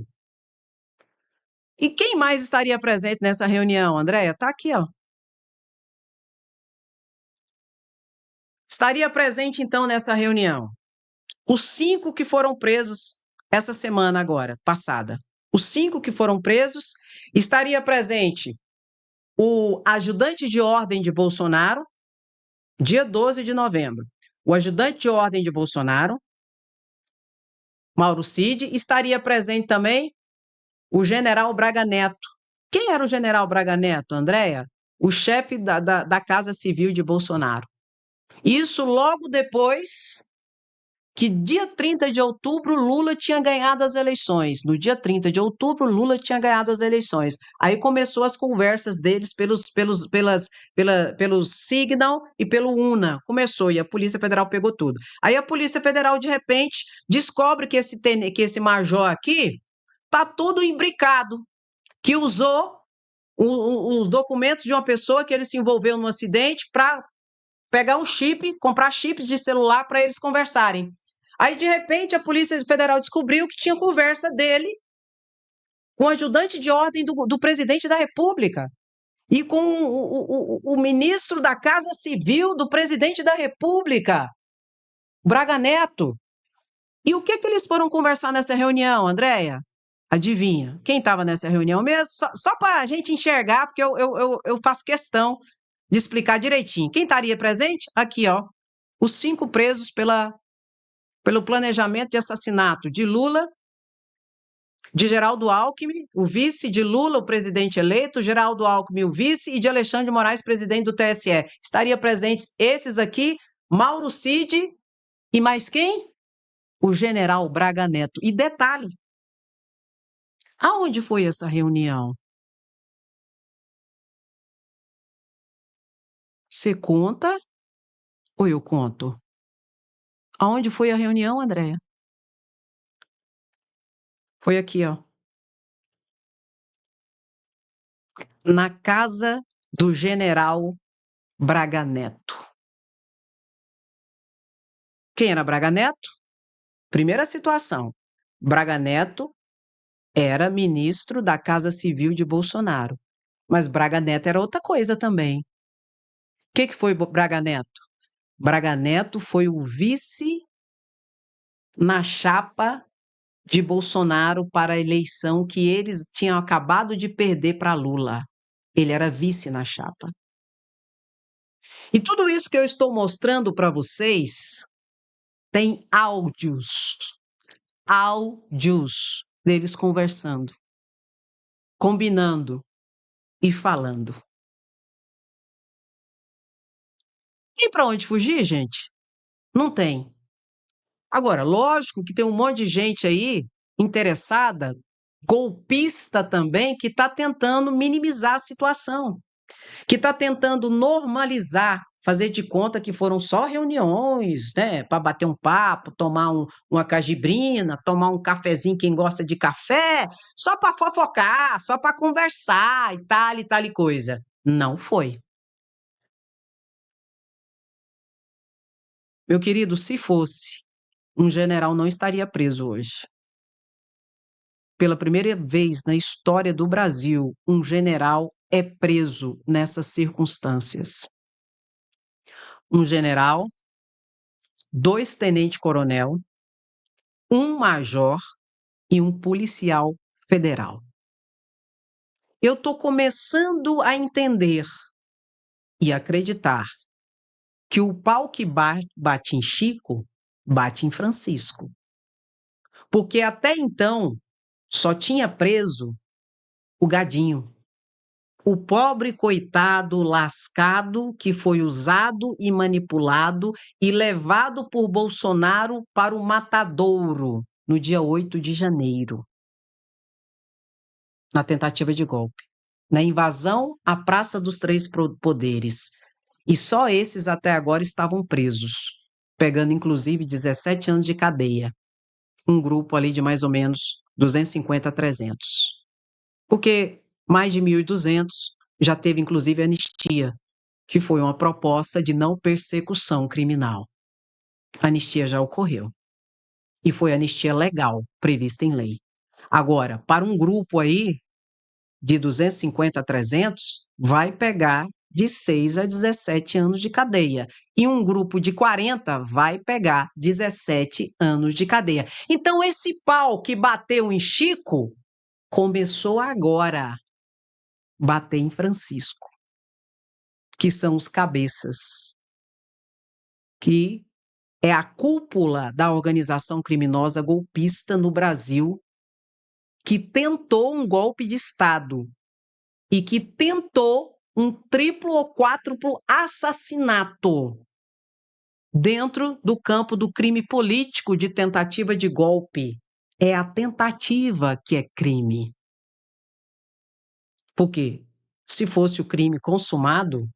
E quem mais estaria presente nessa reunião, Andréia? Está aqui, ó. Estaria presente, então, nessa reunião os 5 que foram presos essa semana agora, passada. Os 5 que foram presos, estaria presente o ajudante de ordem de Bolsonaro, dia 12 de novembro. O ajudante de ordem de Bolsonaro, Mauro Cid, estaria presente também o general Braga Neto. Quem era o general Braga Neto, Andréia? O chefe da Casa Civil de Bolsonaro. Isso logo depois que dia 30 de outubro Lula tinha ganhado as eleições. No dia 30 de outubro, Lula tinha ganhado as eleições. Aí começou as conversas deles pelos Signal e pelo UNA. Começou, e a Polícia Federal pegou tudo. Aí a Polícia Federal, de repente, descobre que esse major aqui tá tudo imbricado, que usou os documentos de uma pessoa que ele se envolveu num acidente para pegar um chip, comprar chips de celular para eles conversarem. Aí, de repente, a Polícia Federal descobriu que tinha conversa dele com o ajudante de ordem do presidente da República e com o ministro da Casa Civil do presidente da República, Braga Neto. E o que eles foram conversar nessa reunião, Andréia? Adivinha? Quem estava nessa reunião mesmo? Só para a gente enxergar, porque eu faço questão de explicar direitinho. Quem estaria presente? Aqui, ó. Os 5 presos pelo planejamento de assassinato de Lula, de Geraldo Alckmin, o vice de Lula, o presidente eleito, Geraldo Alckmin, o vice, e de Alexandre de Moraes, presidente do TSE. Estaria presentes esses aqui, Mauro Cid e mais quem? O general Braga Neto. E detalhe, aonde foi essa reunião? Você conta ou eu conto? Aonde foi a reunião, Andréia? Foi aqui, ó. Na casa do general Braga Neto. Quem era Braga Neto? Primeira situação. Braga Neto era ministro da Casa Civil de Bolsonaro. Mas Braga Neto era outra coisa também. O que foi Braga Neto? Braga Neto foi o vice na chapa de Bolsonaro para a eleição que eles tinham acabado de perder para Lula. Ele era vice na chapa. E tudo isso que eu estou mostrando para vocês tem áudios deles conversando, combinando e falando. Tem para onde fugir, gente? Não tem. Agora, lógico que tem um monte de gente aí interessada, golpista também, que está tentando minimizar a situação, que está tentando normalizar, fazer de conta que foram só reuniões, né, para bater um papo, tomar uma cajibrina, tomar um cafezinho, quem gosta de café, só para fofocar, só para conversar e tal e coisa. Não foi. Meu querido, se fosse, um general não estaria preso hoje. Pela primeira vez na história do Brasil, um general é preso nessas circunstâncias. Um general, 2 tenente-coronel, um major e um policial federal. Eu estou começando a entender e acreditar que o pau que bate em Chico, bate em Francisco. Porque até então só tinha preso o gadinho. O pobre coitado lascado que foi usado e manipulado e levado por Bolsonaro para o matadouro no dia 8 de janeiro, na tentativa de golpe. na invasão à Praça dos Três Poderes. E só esses até agora estavam presos, pegando inclusive 17 anos de cadeia. Um grupo ali de mais ou menos 250 a 300. Porque mais de 1.200 já teve inclusive anistia, que foi uma proposta de não persecução criminal. A anistia já ocorreu. E foi anistia legal, prevista em lei. Agora, para um grupo aí de 250 a 300, vai pegar de 6 a 17 anos de cadeia. E um grupo de 40 vai pegar 17 anos de cadeia. Então, esse pau que bateu em Chico começou agora a bater em Francisco, que são os cabeças, que é a cúpula da organização criminosa golpista no Brasil, que tentou um golpe de Estado e que tentou um triplo ou quádruplo assassinato dentro do campo do crime político de tentativa de golpe. É a tentativa que é crime. Porque se fosse o crime consumado,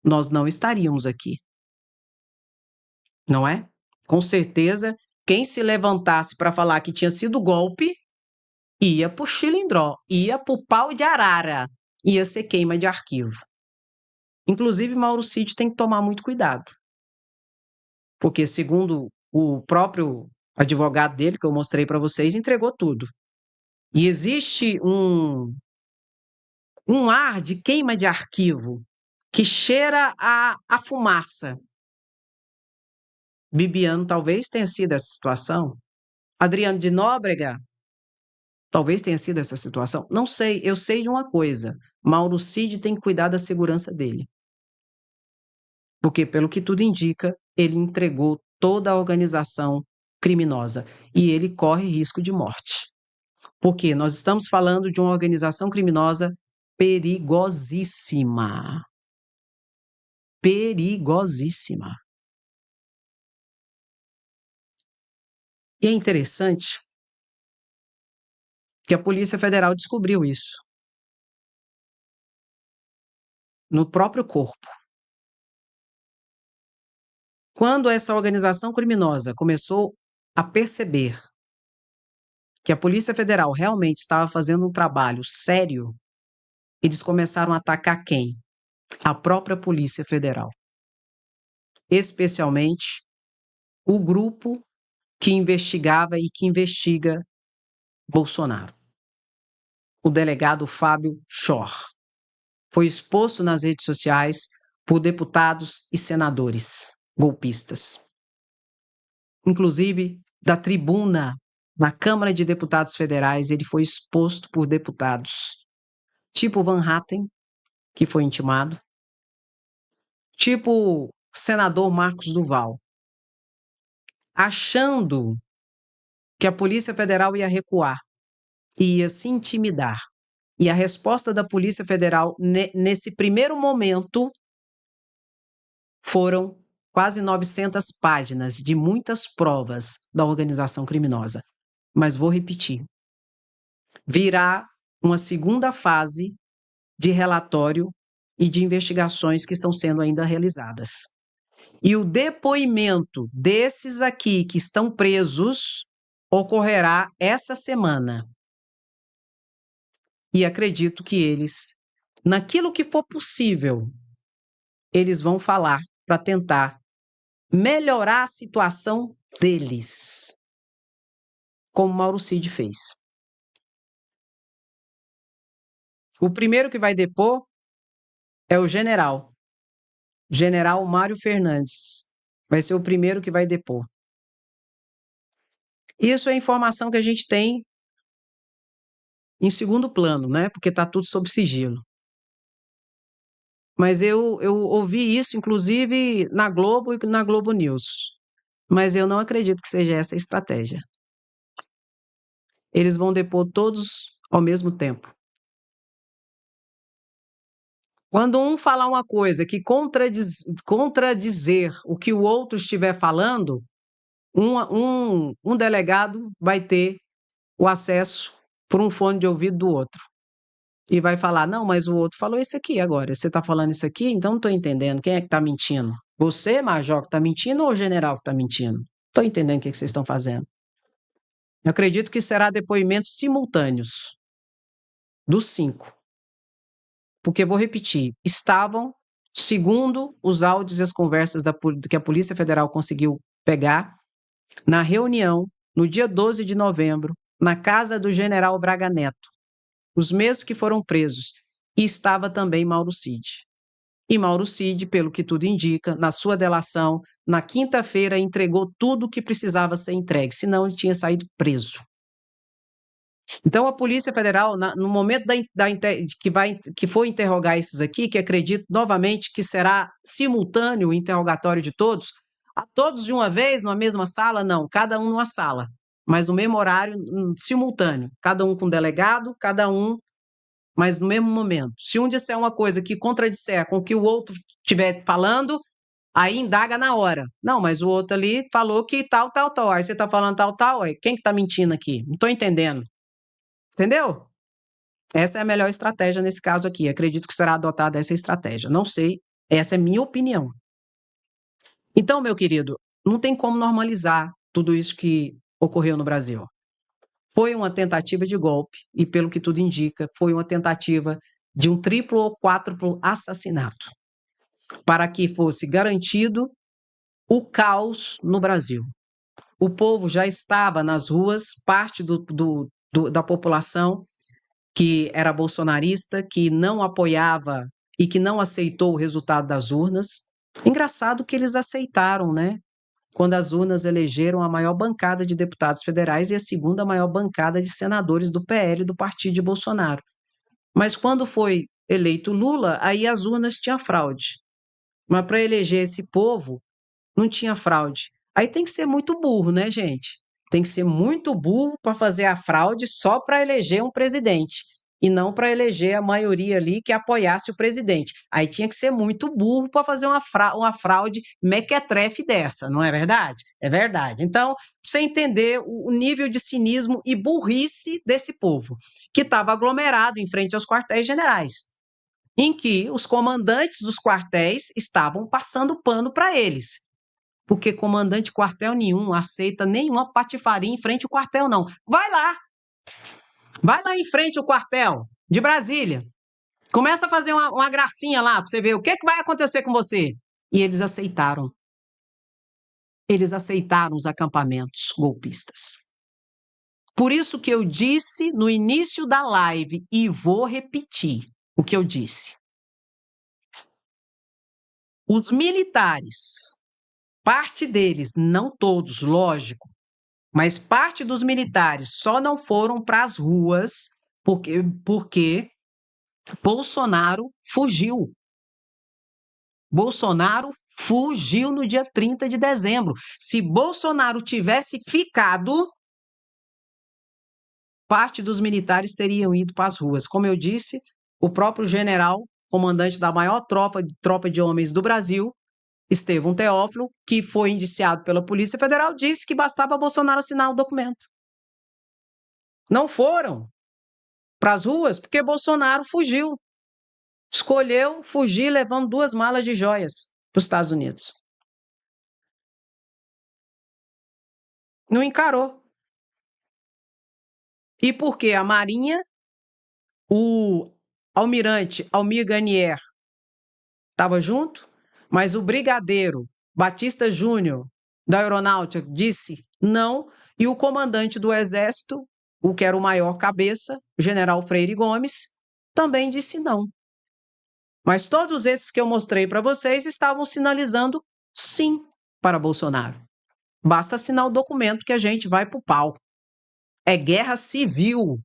nós não estaríamos aqui, não é? Com certeza, quem se levantasse para falar que tinha sido golpe, ia para o chilindró, ia para o pau de arara, ia ser queima de arquivo. Inclusive, Mauro Cid tem que tomar muito cuidado, porque segundo o próprio advogado dele, que eu mostrei para vocês, entregou tudo. E existe um ar de queima de arquivo que cheira a fumaça. Bibiano talvez tenha sido essa situação. Adriano de Nóbrega talvez tenha sido essa situação. Não sei, eu sei de uma coisa. Mauro Cid tem que cuidar da segurança dele. Porque, pelo que tudo indica, ele entregou toda a organização criminosa e ele corre risco de morte. Porque nós estamos falando de uma organização criminosa perigosíssima. Perigosíssima. E é interessante que a Polícia Federal descobriu isso no próprio corpo. Quando essa organização criminosa começou a perceber que a Polícia Federal realmente estava fazendo um trabalho sério, eles começaram a atacar quem? A própria Polícia Federal. Especialmente o grupo que investigava e que investiga Bolsonaro. O delegado Fábio Chor foi exposto nas redes sociais por deputados e senadores golpistas. Inclusive, da tribuna na Câmara de Deputados Federais, ele foi exposto por deputados, tipo Van Hatten, que foi intimado, tipo senador Marcos Duval, achando que a Polícia Federal ia recuar, ia se intimidar. E a resposta da Polícia Federal, nesse primeiro momento, foram quase 900 páginas de muitas provas da organização criminosa. Mas vou repetir. Virá uma segunda fase de relatório e de investigações que estão sendo ainda realizadas. E o depoimento desses aqui que estão presos ocorrerá essa semana. E acredito que eles, naquilo que for possível, eles vão falar para tentar melhorar a situação deles, como Mauro Cid fez. O primeiro que vai depor é o General Mário Fernandes. Vai ser o primeiro que vai depor. Isso é informação que a gente tem em segundo plano, né? Porque está tudo sob sigilo. Mas eu ouvi isso, inclusive, na Globo e na Globo News. Mas eu não acredito que seja essa a estratégia. Eles vão depor todos ao mesmo tempo. Quando um falar uma coisa que contradizer o que o outro estiver falando, um delegado vai ter o acesso por um fone de ouvido do outro. E vai falar: "Não, mas o outro falou isso aqui agora, você está falando isso aqui, então não estou entendendo, quem é que está mentindo? Você, major, que está mentindo ou o general que está mentindo? Estou entendendo o que que vocês estão fazendo". Eu acredito que será depoimentos simultâneos, dos 5, porque vou repetir, estavam, segundo os áudios e as conversas que a Polícia Federal conseguiu pegar, na reunião, no dia 12 de novembro, na casa do general Braga Neto, os mesmos que foram presos, e estava também Mauro Cid. E Mauro Cid, pelo que tudo indica, na sua delação, na quinta-feira entregou tudo o que precisava ser entregue, senão ele tinha saído preso. Então a Polícia Federal, no momento que foi interrogar esses aqui, que acredito novamente que será simultâneo o interrogatório de todos, a todos de uma vez, numa mesma sala? Não, cada um numa sala, mas no mesmo horário, simultâneo, cada um com delegado, cada um, mas no mesmo momento. Se um disser uma coisa que contradisser com o que o outro estiver falando, aí indaga na hora. Não, mas o outro ali falou que tal, tal, tal. Aí você está falando tal, tal, aí quem que está mentindo aqui? Não estou entendendo. Entendeu? Essa é a melhor estratégia nesse caso aqui. Acredito que será adotada essa estratégia. Não sei, essa é minha opinião. Então, meu querido, não tem como normalizar tudo isso que ocorreu no Brasil. Foi uma tentativa de golpe e, pelo que tudo indica, foi uma tentativa de um triplo ou quádruplo assassinato para que fosse garantido o caos no Brasil. O povo já estava nas ruas, parte da população que era bolsonarista, que não apoiava e que não aceitou o resultado das urnas. Engraçado que eles aceitaram, né? Quando as urnas elegeram a maior bancada de deputados federais e a segunda maior bancada de senadores do PL do partido de Bolsonaro. Mas quando foi eleito Lula, aí as urnas tinham fraude. Mas para eleger esse povo, não tinha fraude. Aí tem que ser muito burro, né, gente? Tem que ser muito burro para fazer a fraude só para eleger um presidente e não para eleger a maioria ali que apoiasse o presidente. Aí tinha que ser muito burro para fazer uma fraude mequetrefe dessa, não é verdade? É verdade. Então, você entender o nível de cinismo e burrice desse povo, que estava aglomerado em frente aos quartéis generais, em que os comandantes dos quartéis estavam passando pano para eles, porque comandante quartel nenhum aceita nenhuma patifaria em frente ao quartel, não. Vai lá em frente ao quartel de Brasília. Começa a fazer uma gracinha lá para você ver o que vai acontecer com você. E eles aceitaram. Eles aceitaram os acampamentos golpistas. Por isso que eu disse no início da live, e vou repetir o que eu disse. Os militares, parte deles, não todos, lógico, mas parte dos militares só não foram para as ruas porque Bolsonaro fugiu. Bolsonaro fugiu no dia 30 de dezembro. Se Bolsonaro tivesse ficado, parte dos militares teriam ido para as ruas. Como eu disse, o próprio general, comandante da maior tropa de homens do Brasil, Estevão Teófilo, que foi indiciado pela Polícia Federal, disse que bastava Bolsonaro assinar o documento. Não foram para as ruas porque Bolsonaro fugiu. Escolheu fugir levando 2 malas de joias para os Estados Unidos. Não encarou. E por quê? A Marinha, o almirante Almir Garnier estava junto, mas o brigadeiro Batista Júnior da Aeronáutica disse não, e o comandante do Exército, o que era o maior cabeça, o general Freire Gomes, também disse não. Mas todos esses que eu mostrei para vocês estavam sinalizando sim para Bolsonaro. Basta assinar o documento que a gente vai para o pau. É guerra civil.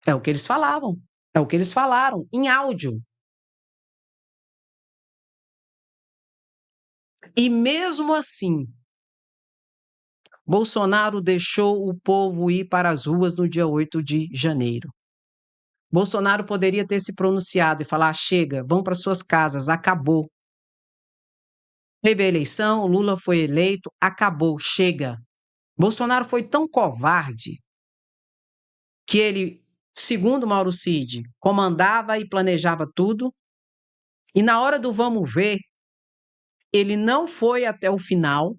É o que eles falavam. É o que eles falaram em áudio. E mesmo assim, Bolsonaro deixou o povo ir para as ruas no dia 8 de janeiro. Bolsonaro poderia ter se pronunciado e falar: chega, vão para suas casas, acabou. Teve a eleição, Lula foi eleito, acabou, chega. Bolsonaro foi tão covarde que ele segundo Mauro Cid, comandava e planejava tudo, e na hora do vamos ver, ele não foi até o final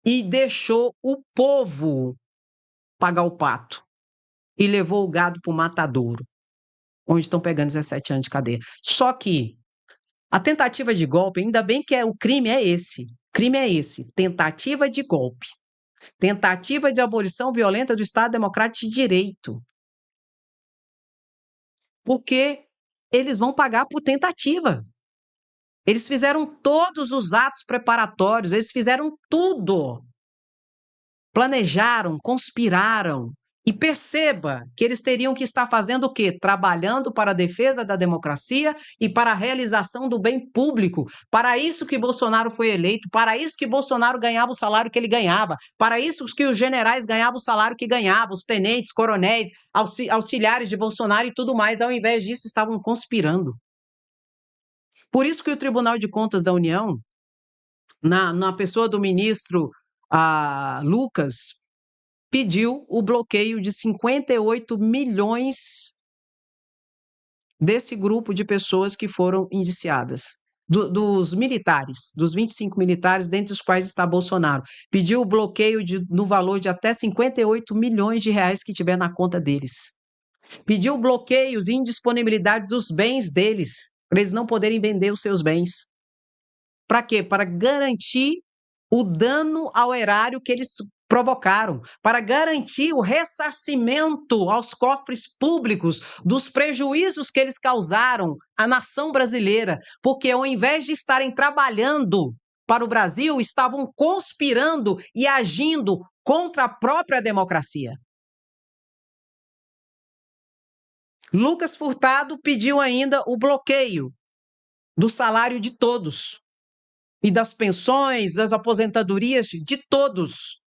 e deixou o povo pagar o pato e levou o gado para o matadouro, onde estão pegando 17 anos de cadeia. Só que a tentativa de golpe, ainda bem que o crime é esse. Crime é esse, tentativa de golpe. Tentativa de abolição violenta do Estado Democrático de Direito. Porque eles vão pagar por tentativa. Eles fizeram todos os atos preparatórios, eles fizeram tudo. Planejaram, conspiraram. E perceba que eles teriam que estar fazendo o quê? Trabalhando para a defesa da democracia e para a realização do bem público. Para isso que Bolsonaro foi eleito, para isso que Bolsonaro ganhava o salário que ele ganhava, para isso que os generais ganhavam o salário que ganhavam, os tenentes, coronéis, auxiliares de Bolsonaro e tudo mais. Ao invés disso, estavam conspirando. Por isso que o Tribunal de Contas da União, na pessoa do ministro Lucas, pediu o bloqueio de 58 milhões desse grupo de pessoas que foram indiciadas. Dos militares, dos 25 militares, dentre os quais está Bolsonaro. Pediu o bloqueio no valor de até 58 milhões de reais que tiver na conta deles. Pediu bloqueios e indisponibilidade dos bens deles, para eles não poderem vender os seus bens. Para quê? Para garantir o dano ao erário que eles provocaram, para garantir o ressarcimento aos cofres públicos dos prejuízos que eles causaram à nação brasileira, porque ao invés de estarem trabalhando para o Brasil, estavam conspirando e agindo contra a própria democracia. Lucas Furtado pediu ainda o bloqueio do salário de todos e das pensões, das aposentadorias de todos,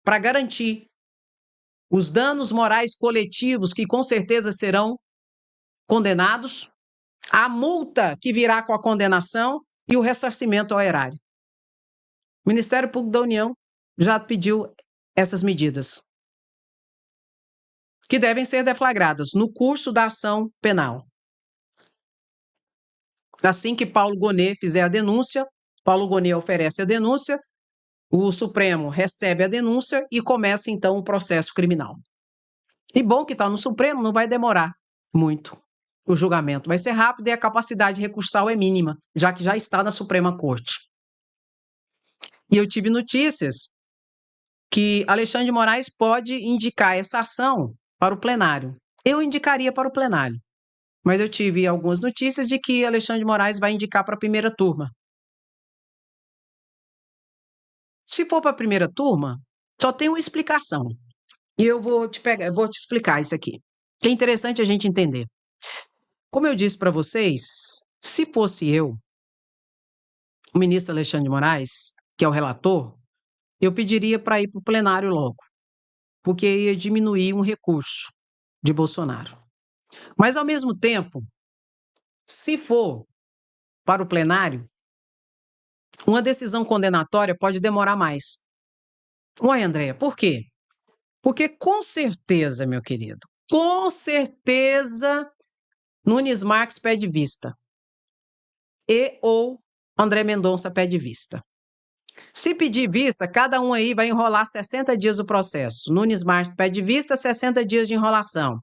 para garantir os danos morais coletivos que com certeza serão condenados, a multa que virá com a condenação e o ressarcimento ao erário. O Ministério Público da União já pediu essas medidas, que devem ser deflagradas no curso da ação penal. Assim que Paulo Gonet fizer a denúncia, Paulo Gonet oferece a denúncia, o Supremo recebe a denúncia e começa então o processo criminal. E bom que está no Supremo, não vai demorar muito. O julgamento vai ser rápido e a capacidade recursal é mínima, já que já está na Suprema Corte. E eu tive notícias que Alexandre de Moraes pode indicar essa ação para o plenário. Eu indicaria para o plenário, mas eu tive algumas notícias de que Alexandre de Moraes vai indicar para a primeira turma. Se for para a primeira turma, só tem uma explicação. E eu vou te explicar isso aqui. Que é interessante a gente entender. Como eu disse para vocês, se fosse eu, o ministro Alexandre de Moraes, que é o relator, eu pediria para ir para o plenário logo, porque ia diminuir um recurso de Bolsonaro. Mas, ao mesmo tempo, se for para o plenário, uma decisão condenatória pode demorar mais. Ué, Andréia, por quê? Porque com certeza, meu querido, com certeza Nunes Marques pede vista e ou André Mendonça pede vista. Se pedir vista, cada um aí vai enrolar 60 dias o processo. Nunes Marques pede vista, 60 dias de enrolação.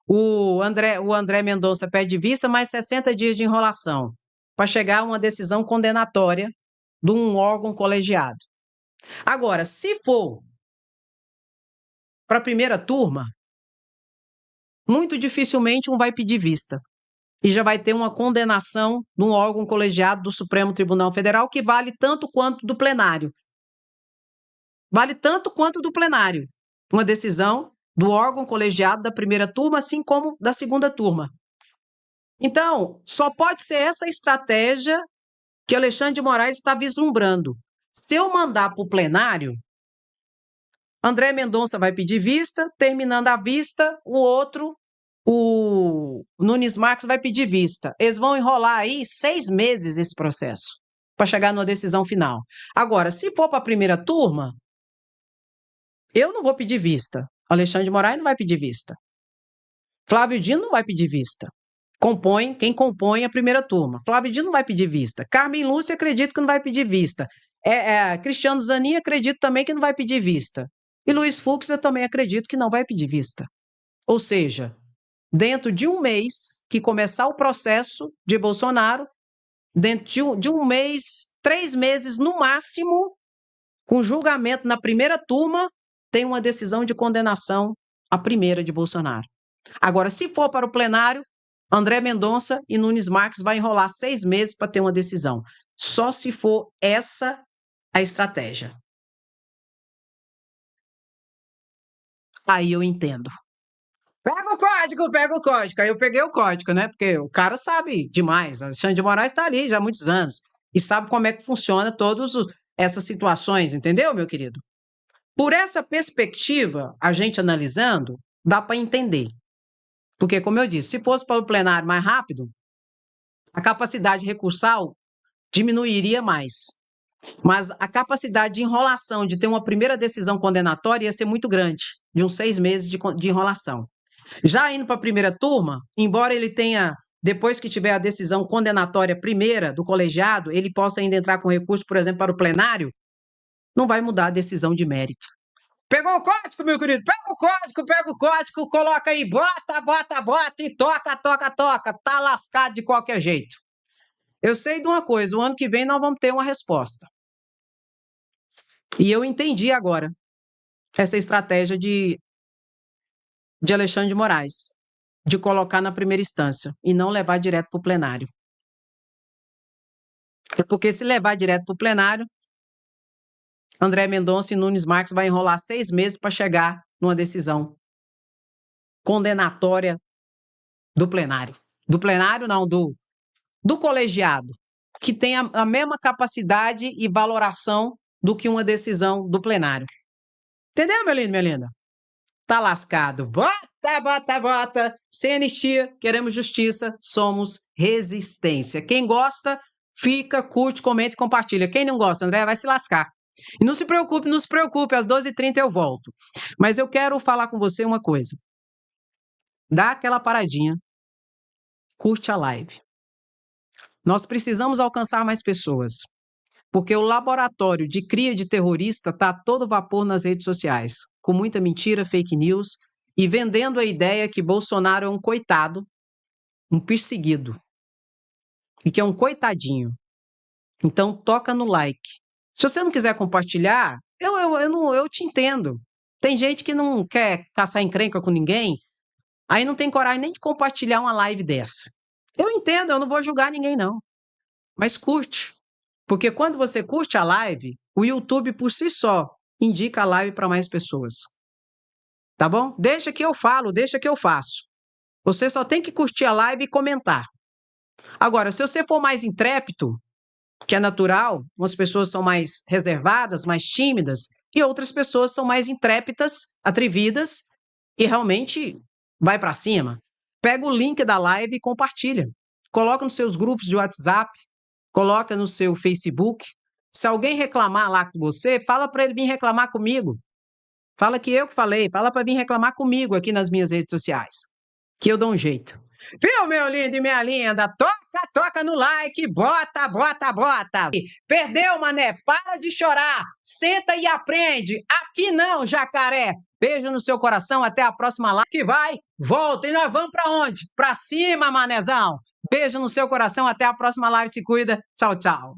O André Mendonça pede vista, mais 60 dias de enrolação, para chegar a uma decisão condenatória de um órgão colegiado. Agora, se for para a primeira turma, muito dificilmente um vai pedir vista. E já vai ter uma condenação de um órgão colegiado do Supremo Tribunal Federal que vale tanto quanto do plenário. Vale tanto quanto do plenário. Uma decisão do órgão colegiado da primeira turma, assim como da segunda turma. Então, só pode ser essa estratégia que Alexandre de Moraes está vislumbrando. Se eu mandar para o plenário, André Mendonça vai pedir vista, terminando a vista, o Nunes Marques vai pedir vista. Eles vão enrolar aí 6 meses esse processo, para chegar numa decisão final. Agora, se for para a primeira turma, eu não vou pedir vista. Alexandre de Moraes não vai pedir vista. Flávio Dino não vai pedir vista. Quem compõe a primeira turma. Flávio Dino não vai pedir vista. Carmen Lúcia, acredito que não vai pedir vista. Cristiano Zanin, acredito também que não vai pedir vista. E Luiz Fux, eu também acredito que não vai pedir vista. Ou seja, dentro de um mês que começar o processo de Bolsonaro, dentro de um mês, 3 meses no máximo, com julgamento na primeira turma, tem uma decisão de condenação, a primeira de Bolsonaro. Agora, se for para o plenário, André Mendonça e Nunes Marques vai enrolar 6 meses para ter uma decisão. Só se for essa a estratégia. Aí eu entendo. Pega o código, pega o código. Aí eu peguei o código, né? Porque o cara sabe demais. Alexandre de Moraes está ali já há muitos anos. E sabe como é que funciona todas essas situações, entendeu, meu querido? Por essa perspectiva, a gente analisando, dá para entender. Porque, como eu disse, se fosse para o plenário mais rápido, a capacidade recursal diminuiria mais. Mas a capacidade de enrolação, de ter uma primeira decisão condenatória, ia ser muito grande, de uns 6 meses de enrolação. Já indo para a primeira turma, embora ele tenha, depois que tiver a decisão condenatória primeira do colegiado, ele possa ainda entrar com recurso, por exemplo, para o plenário, não vai mudar a decisão de mérito. Pegou o código, meu querido? Pega o código, coloca aí, bota e toca. Tá lascado de qualquer jeito. Eu sei de uma coisa, o ano que vem nós vamos ter uma resposta. E eu entendi agora essa estratégia de Alexandre de Moraes, de colocar na primeira instância e não levar direto para o plenário. É porque se levar direto para o plenário, André Mendonça e Nunes Marques vai enrolar 6 meses para chegar numa decisão condenatória do plenário. Do plenário, não, do colegiado, que tem a mesma capacidade e valoração do que uma decisão do plenário. Entendeu, meu lindo, minha linda? Tá lascado. Bota. Sem anistia, queremos justiça, somos resistência. Quem gosta, fica, curte, comenta e compartilha. Quem não gosta, André, vai se lascar. E não se preocupe, às 12h30 eu volto. Mas eu quero falar com você uma coisa. Dá aquela paradinha, curte a live. Nós precisamos alcançar mais pessoas, porque o laboratório de cria de terrorista está a todo vapor nas redes sociais, com muita mentira, fake news, e vendendo a ideia que Bolsonaro é um coitado, um perseguido, e que é um coitadinho. Então, toca no like. Se você não quiser compartilhar, eu te entendo. Tem gente que não quer caçar encrenca com ninguém, aí não tem coragem nem de compartilhar uma live dessa. Eu entendo, eu não vou julgar ninguém, não. Mas curte. Porque quando você curte a live, o YouTube por si só indica a live para mais pessoas. Tá bom? Deixa que eu falo, deixa que eu faço. Você só tem que curtir a live e comentar. Agora, se você for mais intrépido, que é natural, umas pessoas são mais reservadas, mais tímidas, e outras pessoas são mais intrépidas, atrevidas e realmente vai para cima. Pega o link da live e compartilha. Coloca nos seus grupos de WhatsApp, coloca no seu Facebook. Se alguém reclamar lá com você, fala para ele vir reclamar comigo. Fala que eu que falei, fala para vir reclamar comigo aqui nas minhas redes sociais, que eu dou um jeito. Viu, meu lindo e minha linda? Toca no like, bota. Perdeu, mané? Para de chorar. Senta e aprende. Aqui não, jacaré. Beijo no seu coração, até a próxima live que vai, volta. E nós vamos para onde? Para cima, manezão. Beijo no seu coração, até a próxima live, se cuida. Tchau.